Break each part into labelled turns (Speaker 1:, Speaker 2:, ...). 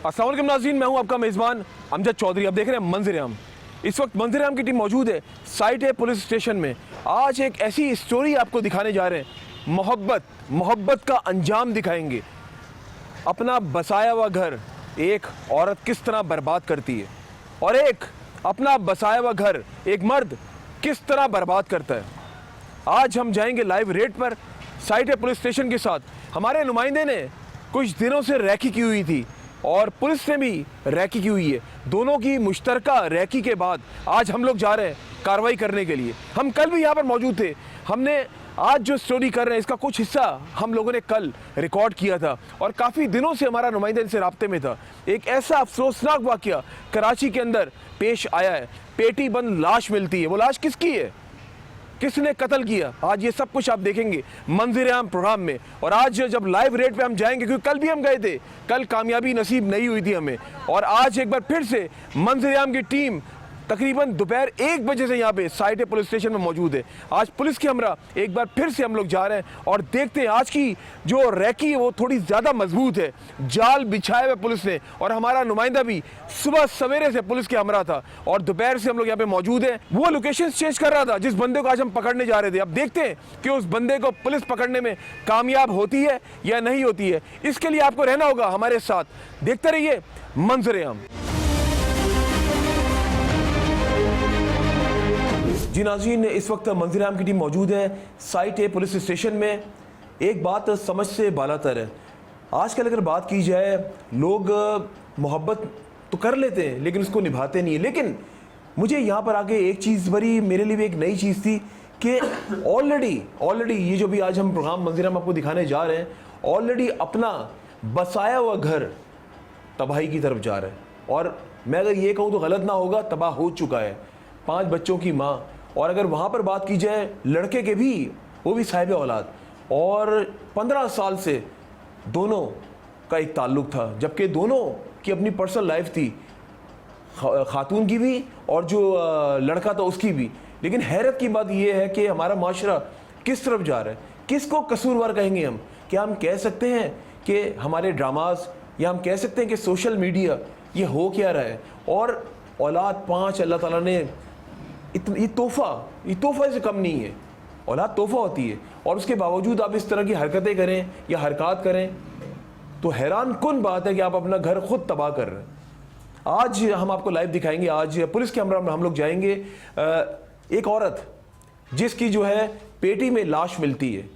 Speaker 1: अस्सलाम वालेकुम नाज़रीन, मैं हूं आपका मेज़बान अमजद चौधरी। अब देख रहे हैं मंजर आम। इस वक्त मंजर आम की टीम मौजूद है साइट है पुलिस स्टेशन में। आज एक ऐसी स्टोरी आपको दिखाने जा रहे हैं। मोहब्बत का अंजाम दिखाएंगे। अपना बसाया हुआ घर एक औरत किस तरह बर्बाद करती है और एक अपना बसाया हुआ घर एक मर्द किस तरह बर्बाद करता है। आज हम जाएंगे लाइव रेड पर साइट है पुलिस स्टेशन के साथ। हमारे नुमाइंदे ने कुछ दिनों से रैकी की हुई थी और पुलिस ने भी रैकी की हुई है। दोनों की मुश्तरका रैकी के बाद आज हम लोग जा रहे हैं कार्रवाई करने के लिए। हम कल भी यहाँ पर मौजूद थे। हमने आज जो स्टोरी कर रहे हैं इसका कुछ हिस्सा हम लोगों ने कल रिकॉर्ड किया था और काफ़ी दिनों से हमारा नुमाइंदा इनसे राब्ते में था। एक ऐसा अफसोसनाक वाक़या कराची के अंदर पेश आया है। पेटी बंद लाश मिलती है। वो लाश किसकी है, किसने कत्ल किया, आज ये सब कुछ आप देखेंगे मंजर आम प्रोग्राम में। और आज जब लाइव रेड पे हम जाएंगे, क्योंकि कल भी हम गए थे, कल कामयाबी नसीब नहीं हुई थी हमें, और आज एक बार फिर से मंजर आम की टीम तकरीबन दोपहर 1 बजे से यहाँ पे साइट पुलिस स्टेशन में मौजूद है। आज पुलिस के हमरा एक बार फिर से हम लोग जा रहे हैं और देखते हैं आज की जो रैकी है वो थोड़ी ज़्यादा मजबूत है। जाल बिछाए हुए पुलिस ने, और हमारा नुमाइंदा भी सुबह सवेरे से पुलिस के हमरा था और दोपहर से हम लोग यहाँ पे मौजूद हैं। वो लोकेशन चेंज कर रहा था जिस बंदे को आज हम पकड़ने जा रहे थे। अब देखते हैं कि उस बंदे को पुलिस पकड़ने में कामयाब होती है या नहीं होती है। इसके लिए आपको रहना होगा हमारे साथ। देखते रहिए मंजर आम। जी नाज़रीन, इस वक्त मंजर आम की टीम मौजूद है साइट है पुलिस स्टेशन में। एक बात समझ से बालातर है। आजकल अगर बात की जाए, लोग मोहब्बत तो कर लेते हैं लेकिन उसको निभाते नहीं है। लेकिन मुझे यहाँ पर आके एक चीज़ बड़ी मेरे लिए भी एक नई चीज़ थी कि ऑलरेडी ये जो भी आज हम प्रोग्राम मंजर आम आपको दिखाने जा रहे हैं, ऑलरेडी अपना बसाया हुआ घर तबाही की तरफ जा रहा है। और मैं अगर ये कहूँ तो गलत ना होगा, तबाह हो चुका है। 5 बच्चों की माँ, और अगर वहाँ पर बात की जाए लड़के के भी, वो भी साहिब औलाद, और 15 साल से दोनों का एक ताल्लुक़ था, जबकि दोनों की अपनी पर्सनल लाइफ थी, खातून की भी और जो लड़का था उसकी भी। लेकिन हैरत की बात यह है कि हमारा माशरा किस तरफ जा रहा है। किसको कसूरवार कहेंगे हम? क्या हम कह सकते हैं कि हमारे ड्रामाज, या हम कह सकते हैं कि सोशल मीडिया, ये हो क्या रहा है? और औलाद 5 अल्लाह ताला ने ये तोहफा से कम नहीं है। औलाद तोहफा होती है और उसके बावजूद आप इस तरह की हरकतें करें या हरकत करें तो हैरान कुन बात है कि आप अपना घर खुद तबाह कर रहे हैं। आज हम आपको लाइव दिखाएंगे। आज पुलिस के हमरा हम लोग जाएंगे। एक औरत जिसकी जो है पेटी में लाश मिलती है।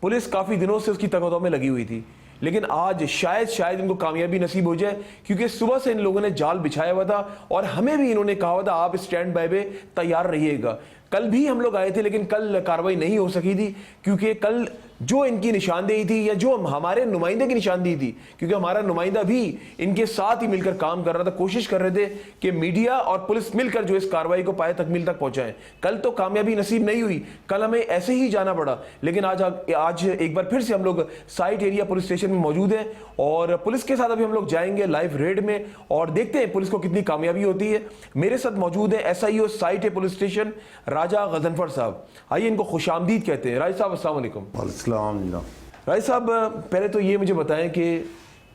Speaker 1: पुलिस काफ़ी दिनों से उसकी तगदों में लगी हुई थी, लेकिन आज शायद इनको कामयाबी नसीब हो जाए, क्योंकि सुबह से इन लोगों ने जाल बिछाया हुआ था और हमें भी इन्होंने कहा हुआ था आप स्टैंड बाय पे तैयार रहिएगा। कल भी हम लोग आए थे लेकिन कल कार्रवाई नहीं हो सकी थी, क्योंकि कल जो इनकी निशानदेही थी या जो हमारे नुमाइंदे की निशानदेही थी, क्योंकि हमारा नुमाइंदा भी इनके साथ ही मिलकर काम कर रहा था, कोशिश कर रहे थे कि मीडिया और पुलिस मिलकर जो इस कार्रवाई को पाए तकमील तक पहुंचाएं। कल तो कामयाबी नसीब नहीं हुई, कल हमें ऐसे ही जाना पड़ा। लेकिन आज एक बार फिर से हम लोग साइट एरिया पुलिस स्टेशन में मौजूद हैं और पुलिस के साथ अभी हम लोग जाएंगे लाइव रेड में और देखते हैं पुलिस को कितनी कामयाबी होती है। मेरे साथ मौजूद है SIO साइट है पुलिस स्टेशन राजा गजनफर साहब। आइए इनको खुशामदीद कहते हैं। राजा साहब अस्सलाम वालेकुम। राय साहब, पहले तो ये मुझे बताएं कि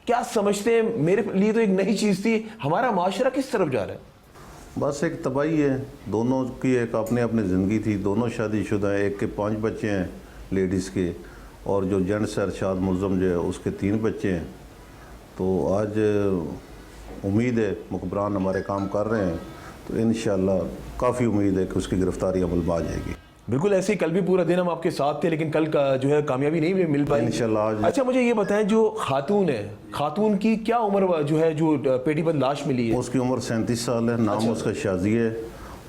Speaker 1: क्या समझते हैं, मेरे लिए तो एक नई चीज़ थी, हमारा माशरा किस तरफ जा रहा है?
Speaker 2: बस एक तबाही है। दोनों की एक अपने अपनी ज़िंदगी थी, दोनों शादीशुदा हैं। एक के 5 बच्चे हैं लेडीज़ के, और जो जेंट्स है अरशाद मुल्ज़म जो है उसके 3 बच्चे हैं। तो आज उम्मीद है मुखबरान हमारे काम कर रहे हैं, तो इंशाअल्लाह काफ़ी उम्मीद है कि उसकी गिरफ्तारी अमल में आ जाएगी।
Speaker 1: बिल्कुल ऐसे ही कल भी पूरा दिन हम आपके साथ थे, लेकिन कल का जो है कामयाबी नहीं मिल पाई
Speaker 2: इंशाल्लाह।
Speaker 1: अच्छा, मुझे ये बताएं, जो खातून है, खातून की क्या उम्र जो है, जो पेटी बंद लाश मिली है?
Speaker 2: उसकी उम्र 37 साल है। नाम उसका शाजी है।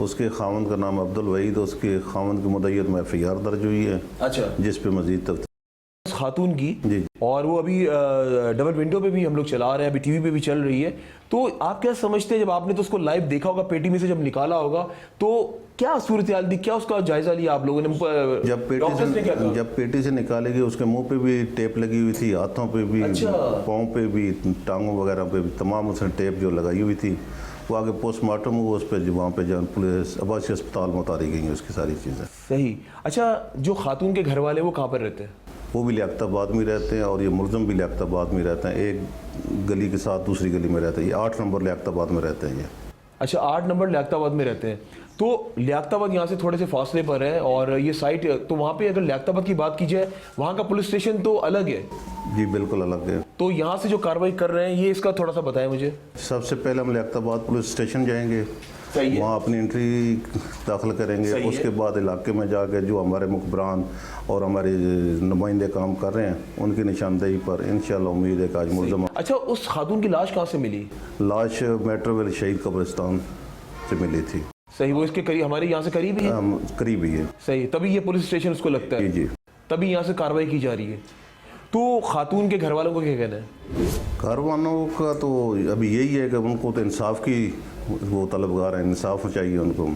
Speaker 2: उसके खावंद का नाम अब्दुल वहीद। उसके खावंद की मुद्दत में FIR दर्ज हुई है।
Speaker 1: अच्छा,
Speaker 2: जिस पे मजीद तक
Speaker 1: खातून की
Speaker 2: जी,
Speaker 1: और वो अभी डबल विंडो पे भी हम लोग चला रहे हैं, अभी TV पे भी चल रही है। तो आप क्या समझते हैं, जब आपने तो उसको लाइव देखा होगा, पेटी में से जब निकाला होगा, तो क्या सूरत हाल थी, क्या उसका जायजा लिया आप लोगों ने?
Speaker 2: जब पेटी से निकालेगी उसके मुंह पे भी टेप लगी हुई थी, हाथों पे भी,
Speaker 1: अच्छा,
Speaker 2: पाँव पे भी, टांगों वगैरह पे भी, तमाम उसने टेप जो लगाई हुई थी। वो आगे पोस्टमार्टम हुआ उस पर, वहाँ पे जहाँ पुलिस आबासी अस्पताल में उतारी गई उसकी सारी चीज़ें।
Speaker 1: सही। अच्छा, जो खातून के घर वाले वो कहाँ पर रहते हैं?
Speaker 2: वो भी लियाकताबाद में रहते हैं और ये मुलज़म भी लियाकताबाद में रहते हैं, एक गली के साथ दूसरी गली में रहते हैं। ये 8 नंबर लियाकताबाद में रहते हैं ये।
Speaker 1: अच्छा, 8 नंबर लियाकताबाद में रहते हैं। तो लियाकताबाद यहाँ से थोड़े से फासले पर है और ये साइट, तो वहाँ पे अगर लियाकताबाद की बात की जाए, वहाँ का पुलिस स्टेशन तो अलग है।
Speaker 2: जी बिल्कुल अलग है।
Speaker 1: तो यहाँ से जो कार्रवाई कर रहे हैं, ये इसका थोड़ा सा बताएं मुझे।
Speaker 2: सबसे पहले हम लियाकताबाद पुलिस स्टेशन जाएंगे,
Speaker 1: सही है।
Speaker 2: वहाँ अपनी एंट्री दाखिल करेंगे।
Speaker 1: सही है।
Speaker 2: उसके बाद इलाके में जाके जो हमारे मुखबरान और हमारे नुमाइंदे काम कर रहे हैं, उनकी निशानदेही पर इंशाल्लाह उम्मीद है कि आज मुलज़म।
Speaker 1: अच्छा, उस खातून की लाश कहाँ से मिली?
Speaker 2: लाश मेट्रोवेल शहीद कब्रिस्तान से मिली थी।
Speaker 1: सही, वो इसके करीब, हमारे यहाँ से करीब ही है।
Speaker 2: करीब ही है।
Speaker 1: सही, तभी ये पुलिस स्टेशन उसको लगता है।
Speaker 2: जी जी,
Speaker 1: तभी यहाँ से कार्रवाई की जा रही है। तो खातून के घर वालों को क्या कहना है?
Speaker 2: घर वालों का तो अभी यही है कि उनको तो इंसाफ की वो तलबगार है, इंसाफ चाहिए उनको।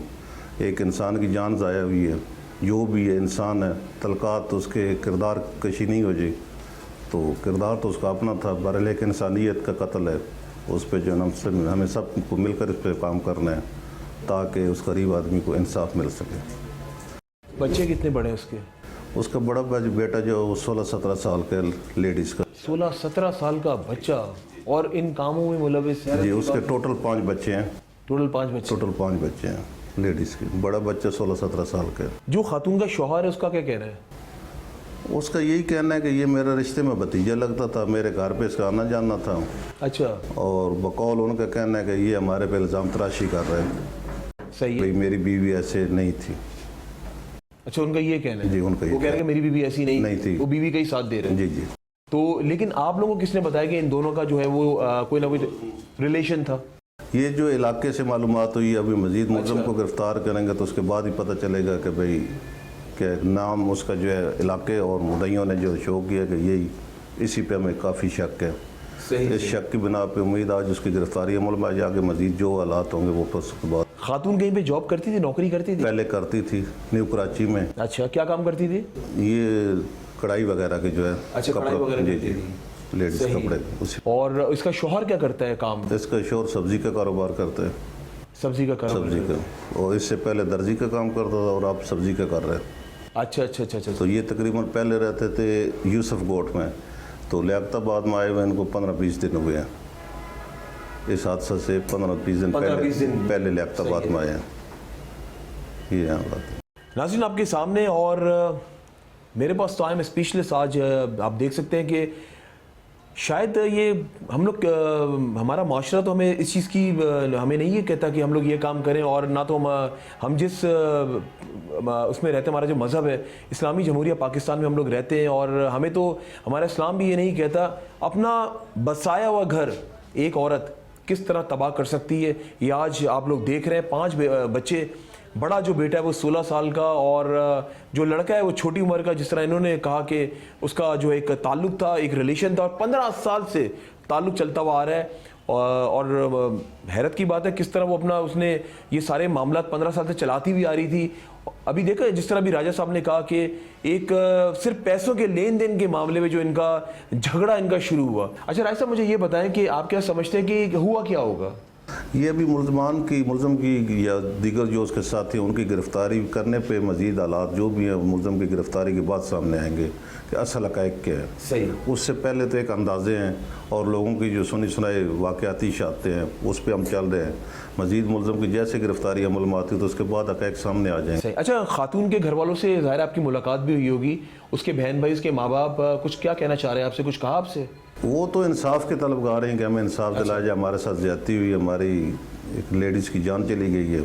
Speaker 2: एक इंसान की जान ज़ाया हुई है, जो भी है इंसान है, तलकात तो उसके किरदार कशी नहीं हो जाए, तो किरदार तो उसका अपना था, बहरहाल एक इंसानियत का कत्ल है। उस पर जो है हमें सबको मिलकर इस पर काम करना है ताकि उस गरीब आदमी को इंसाफ मिल सके।
Speaker 1: बच्चे कितने बड़े हैं उसके?
Speaker 2: उसका बड़ा बेटा जो 16-17 साल का लेडीज़ का।
Speaker 1: 16-17 साल का बच्चा और इन कामों में मुलविस है?
Speaker 2: जी, उसके टोटल 5 बच्चे हैं।
Speaker 1: टोटल 5 बच्चे?
Speaker 2: टोटल 5 बच्चे हैं लेडीज़ के। बड़ा बच्चा 16-17 साल का है।
Speaker 1: जो खातून का शौहर है, उसका क्या कहना है?
Speaker 2: उसका यही कहना है कि ये मेरा रिश्ते में भतीजा लगता था, मेरे घर पे इसका आना जाना था।
Speaker 1: अच्छा।
Speaker 2: और बकौल उनका कहना है कि ये हमारे पे इल्ज़ाम तराशी कर रहे हैं,
Speaker 1: सही है।
Speaker 2: भाई मेरी बीवी ऐसे नहीं थी।
Speaker 1: अच्छा, उनका ये कहना है?
Speaker 2: जी, उनका ये
Speaker 1: वो कह रहे हैं कि मेरी बीवी ऐसी नहीं
Speaker 2: थी,
Speaker 1: वो बीवी का ही साथ दे रहे हैं।
Speaker 2: जी जी।
Speaker 1: तो लेकिन आप लोगों को किसने बताया कि इन दोनों का जो है वो कोई ना कोई रिलेशन था?
Speaker 2: ये जो इलाके से मालूमात हुई, अभी मजीद मुलज़म को गिरफ्तार करेंगे तो उसके बाद ही पता चलेगा कि भाई क्या नाम उसका जो है इलाके और मुद्दइयों ने जो शो किया कि यही, इसी पे हमें काफ़ी शक है। इस शक की बिना पे उम्मीद आज उसकी गिरफ्तारी अमल में आगे मजीद जो हालात होंगे वो तो उसके बाद।
Speaker 1: खातून कहीं पे जॉब करती थी, नौकरी करती थी?
Speaker 2: पहले करती थी न्यू कराची में।
Speaker 1: अच्छा, क्या काम करती थी?
Speaker 2: ये कढ़ाई वगैरह के जो है।
Speaker 1: अच्छा, कढ़ाई वगैरह
Speaker 2: जी
Speaker 1: करती
Speaker 2: जी,
Speaker 1: थी।
Speaker 2: लेडीज
Speaker 1: सही।
Speaker 2: कपड़े उसी।
Speaker 1: और इसका शौहर क्या करता है काम?
Speaker 2: इसका शोर सब्जी का कारोबार करते हैं।
Speaker 1: सब्जी का कारोबार?
Speaker 2: सब्जी का, और इससे पहले दर्जी का काम करता था और आप सब्जी का कर रहे हैं।
Speaker 1: अच्छा अच्छा अच्छा अच्छा।
Speaker 2: तो ये तकरीबन पहले रहते थे यूसुफ गोट में, तो लियाकताबाद में आए हुए इनको 15-20 दिन हुए हैं। इस हादसा से 15-20 दिन पहले लियाकताबाद में आए हैं। ये यहाँ बात है।
Speaker 1: नाज़रीन, आपके सामने, और मेरे पास तो आई एम स्पीचलेस आज। आप देख सकते हैं कि शायद ये हम लोग, हमारा माशरा तो हमें इस चीज़ की, हमें नहीं ये कहता कि हम लोग ये काम करें, और ना तो हम जिस उसमें रहते हैं, हमारा जो मज़हब है इस्लामी जमहूरिया पाकिस्तान में हम लोग रहते हैं, और हमें तो हमारा इस्लाम भी ये नहीं कहता अपना बसाया हुआ घर एक औरत किस तरह तबाह कर सकती है। ये आज आप लोग देख रहे हैं, 5 बच्चे, बड़ा जो बेटा है वो 16 साल का, और जो लड़का है वो छोटी उम्र का। जिस तरह इन्होंने कहा कि उसका जो एक ताल्लुक था, एक रिलेशन था, और 15 साल से ताल्लुक चलता हुआ आ रहा है। और हैरत की बात है किस तरह वो अपना, उसने ये सारे मामला 15 साल से चलाती हुई आ रही थी। अभी देखा जिस तरह भी राजा साहब ने कहा कि एक सिर्फ पैसों के लेन देन के मामले में जो इनका झगड़ा इनका शुरू हुआ। अच्छा राजा साहब, मुझे ये बताएं कि आप क्या समझते हैं कि हुआ क्या होगा?
Speaker 2: ये अभी मुलज़म की या दीगर जो उसके साथी हैं उनकी गिरफ्तारी करने पे मज़ीद हालात जो भी हैं मुलज़म की गिरफ्तारी के बाद सामने आएंगे कि असल हक़ाइक़ क्या है।
Speaker 1: सही। उससे
Speaker 2: पहले तो एक अंदाज़े हैं और लोगों की जो सुनी सुनाई वाक़याती शाते हैं उस पर हम चल रहे हैं। मज़ीद मुलज़म की जैसे गिरफ्तारी अमल में आती तो उसके बाद हक़ाइक़ सामने आ जाएंगे।
Speaker 1: अच्छा, खातून के घर वालों से ज़ाहिर आपकी मुलाकात भी हुई होगी, उसके बहन भाई, उसके माँ बाप कुछ क्या कहना चाह रहे हैं आपसे, कुछ कहा आपसे?
Speaker 2: वो तो इंसाफ के तलबगार हैं कि हमें इंसाफ दिलाया जाए, हमारे साथ ज़्यादती हुई, हमारी एक लेडीज़ की जान चली गई है।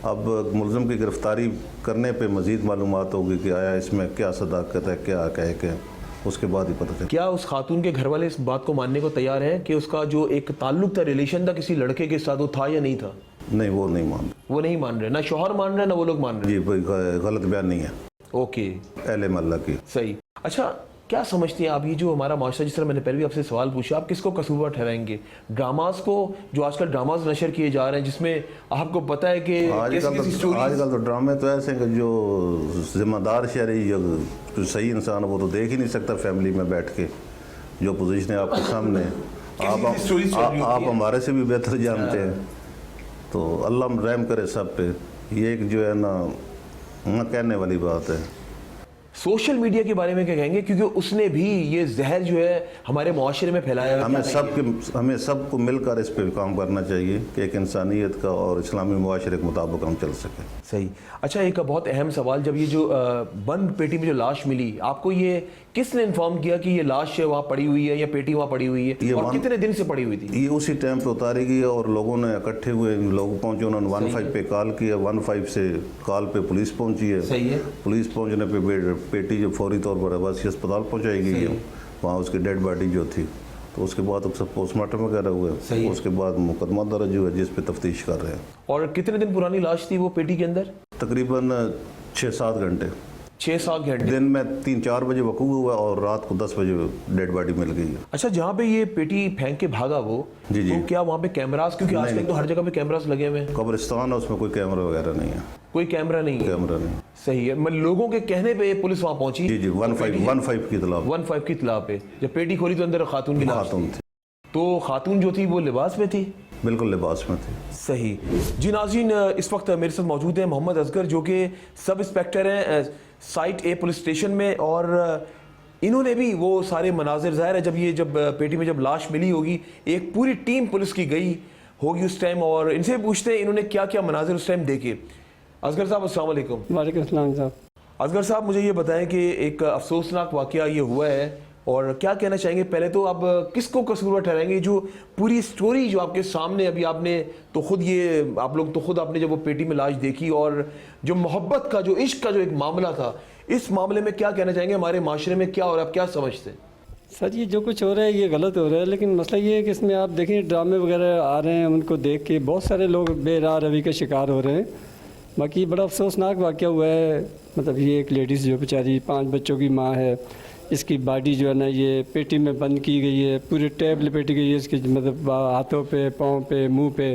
Speaker 2: अब मुलज़म की गिरफ्तारी करने पे मज़ीद मालूमात होगी कि आया इसमें क्या सदाकत है, क्या हक़ाइक़ है, उसके बाद ही पता चले।
Speaker 1: क्या उस खातून के घर वाले इस बात को मानने को तैयार हैं कि उसका जो एक ताल्लुक था, रिलेशन था किसी लड़के के साथ, वो था या नहीं था?
Speaker 2: नहीं, वो नहीं मान रहे।
Speaker 1: वो नहीं मान रहे, ना शौहर मान रहे, ना वो लोग मान रहे।
Speaker 2: जी, गलत बयान नहीं है।
Speaker 1: ओके,
Speaker 2: अहले महल्ला की।
Speaker 1: सही। अच्छा, क्या समझते हैं आप, ये जो हमारा माशरा, जिस तरह मैंने पहले भी आपसे सवाल पूछा, आप किसको कसूरवार ठहराएंगे? ड्रामास को, जो आजकल ड्रामास नशर किए जा रहे हैं जिसमें आपको पता है कि
Speaker 2: आजकल तो ड्रामे तो ऐसे हैं कि जो जिम्मेदार शहरी जो सही इंसान वो तो देख ही नहीं सकता फैमिली में बैठ के, जो पोजीशन है आपके सामने। आप हमारे से भी बेहतर जानते हैं, तो अल्लाह रहम करे सब पे। ये एक जो है ना कहने वाली बात है।
Speaker 1: सोशल मीडिया के बारे में क्या कहेंगे, क्योंकि उसने भी ये जहर जो है हमारे मुआशरे में फैलाया है।
Speaker 2: हमें सबको मिलकर इस पे काम करना चाहिए कि एक इंसानियत का और इस्लामी मुआशरे के मुताबिक हम चल सकें।
Speaker 1: सही। अच्छा, एक बहुत अहम सवाल, जब ये जो बंद पेटी में जो लाश मिली, आपको ये किसने इन्फॉर्म किया कि ये लाश वहाँ पड़ी हुई है या पेटी वहाँ पड़ी हुई है, और कितने दिन से पड़ी हुई थी?
Speaker 2: ये उसी टाइम पे उतारी गई और लोगों ने इकट्ठे हुए, लोग पहुंचे, उन्होंने 15 पे कॉल किया, 15 से कॉल पे पुलिस पहुंची है।
Speaker 1: सही है।
Speaker 2: पुलिस पहुंचने पे पेटी जो फौरी तौर पर आवासी अस्पताल पहुंचाई गई है, वहाँ उसकी डेड बॉडी जो थी, तो उसके बाद अक्सर पोस्टमार्टम वगैरह हुए, उसके बाद मुकदमा दर्ज हुआ जिस पे तफ्तीश कर रहे हैं।
Speaker 1: और कितने दिन पुरानी लाश थी वो पेटी के अंदर?
Speaker 2: तकरीबन 6-7 घंटे।
Speaker 1: 6-7 घंटे।
Speaker 2: दिन में 3-4 बजे वकूअ हुआ और रात को 10 बजे डेड बॉडी मिल गई है।
Speaker 1: अच्छा, जहाँ पे ये पेटी फेंक के भागा वो,
Speaker 2: जी।
Speaker 1: तो क्या वहाँ पे कैमरास, क्योंकि आजकल तो हर जगह पे कैमरास लगे हुए हैं।
Speaker 2: कब्रिस्तान है, उसमें कोई कैमरा वगैरह नहीं है।
Speaker 1: कोई कैमरा नहीं है?
Speaker 2: कैमरा नहीं।
Speaker 1: सही है। मतलब लोगों के कहने पे पुलिस वहाँ पहुंची।
Speaker 2: जी 15 की इत्तला
Speaker 1: 15 की इत्तला पे जब पेटी खोली तो अंदर खातून की लाश थी। तो खातून जो थी वो लिबास में थी?
Speaker 2: बिल्कुल लिबास में थी।
Speaker 1: सही जी। नाज़रीन, इस वक्त मेरे साथ मौजूद हैं मोहम्मद असगर, जो कि सब इंस्पेक्टर हैं साइट ए पुलिस स्टेशन में, और इन्होंने भी वो सारे मनाजिर, ज़ाहिर है जब पेटी में जब लाश मिली होगी, एक पूरी टीम पुलिस की गई होगी उस टाइम, और इनसे पूछते हैं इन्होंने क्या क्या मनाजिर उस टाइम देखे। असगर साहब, अस्सलाम वालेकुम।
Speaker 3: वालेकुम अस्सलाम साहब।
Speaker 1: असगर साहब, मुझे ये बताएं कि एक अफसोसनाक वाक़या ये हुआ है, और क्या कहना चाहेंगे? पहले तो आप किसको कसूरवार ठहराएंगे? जो पूरी स्टोरी जो आपके सामने अभी आपने तो खुद ये आप लोग तो खुद आपने जब वो पेटी में लाश देखी, और जो मोहब्बत का जो इश्क का जो एक मामला था, इस मामले में क्या कहना चाहेंगे? हमारे माशरे में क्या, और आप क्या समझते हैं?
Speaker 3: सर, ये जो कुछ हो रहा है ये गलत हो रहा है, लेकिन मसला ये है कि इसमें आप देखें ड्रामे वगैरह आ रहे हैं, उनको देख के बहुत सारे लोग बेराह रवि का शिकार हो रहे हैं। बाकी बड़ा अफसोसनाक वाक़या हुआ है। मतलब ये एक लेडीज़ जो बेचारी 5 बच्चों की माँ है, इसकी बॉडी जो है ना ये पेटी में बंद की गई है, पूरी टैब लपेटी गई है इसके, मतलब हाथों पे, पाँव पे, मुंह पे।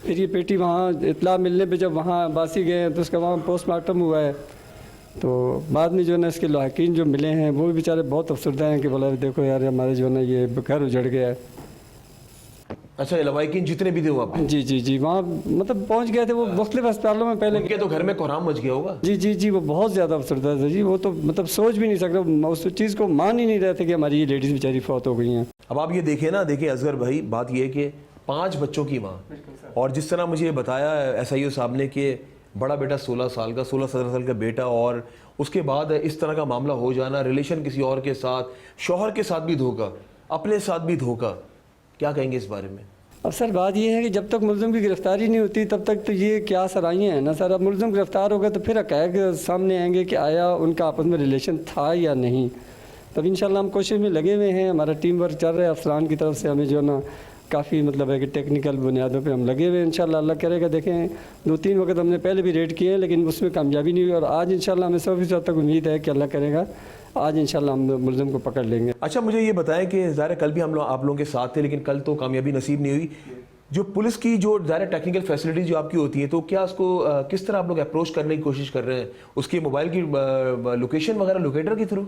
Speaker 3: फिर ये पेटी वहाँ इत्तला मिलने पे जब वहाँ बासी गए तो उसका वहाँ पोस्टमार्टम हुआ है, तो बाद में जो है ना इसके लाहकीन जो मिले हैं वो भी बेचारे बहुत अफसरदा हैं कि बोला देखो यार हमारे जो है ना ये घर उजड़ गया है।
Speaker 1: अच्छा, लवाकिन जितने भी थे वहाँ पे?
Speaker 3: जी वहाँ मतलब पहुँच गए थे वो मुख्तलिफ अस्पतालों में पहले।
Speaker 1: उनके तो घर में कोहराम मच गया होगा।
Speaker 3: जी वो बहुत ज़्यादा अफसरदा था जी। वो तो मतलब सोच भी नहीं सकता, उस चीज़ को मान ही नहीं रहे थे कि हमारी ये लेडीज़ बेचारी फौत हो गई हैं।
Speaker 1: अब आप ये देखिए ना, देखिए असगर भाई, बात ये है कि 5 बच्चों की माँ, और जिस तरह मुझे बताया SIO साहब ने कि बड़ा बेटा 16-17 साल का बेटा, और उसके बाद इस तरह का मामला हो जाना, रिलेशन किसी और के साथ, शौहर के साथ भी धोखा, अपने साथ भी धोखा, क्या कहेंगे इस बारे में?
Speaker 3: अब सर बात यह है कि जब तक मुलज़िम की गिरफ्तारी नहीं होती तब तक तो ये क्या सराहियाँ हैं ना सर। अब मुलज़िम गिरफ्तार होगा तो फिर हक़ाइक़ सामने आएंगे कि आया उनका आपस में रिलेशन था या नहीं। तब इंशाल्लाह हम कोशिश में लगे हुए हैं, हमारा टीम वर्क चल रहा है अफसरान की तरफ से, हमें जो है ना काफ़ी मतलब है कि टेक्निकल बुनियादों पे हम लगे हुए हैं। इंशाल्लाह अल्लाह करेगा। देखें 2-3 वक्त हमने पहले भी रेड किए हैं लेकिन उसमें कामयाबी नहीं हुई, और आज इंशाल्लाह हमें 100% तक उम्मीद है कि अल्लाह करेगा आज इंशाल्लाह हम मुलज़िम को पकड़ लेंगे।
Speaker 1: अच्छा, मुझे ये बताएं कि ज़ाहिर कल भी हम लोग आप लोगों के साथ थे, लेकिन कल तो कामयाबी नसीब नहीं हुई। जो पुलिस की जो ज़ाहिर टेक्निकल फैसिलिटीज़ जो आपकी होती है, तो क्या उसको किस तरह आप लोग अप्रोच करने की कोशिश कर रहे हैं? उसकी मोबाइल की लोकेशन वगैरह लोकेटर के थ्रू?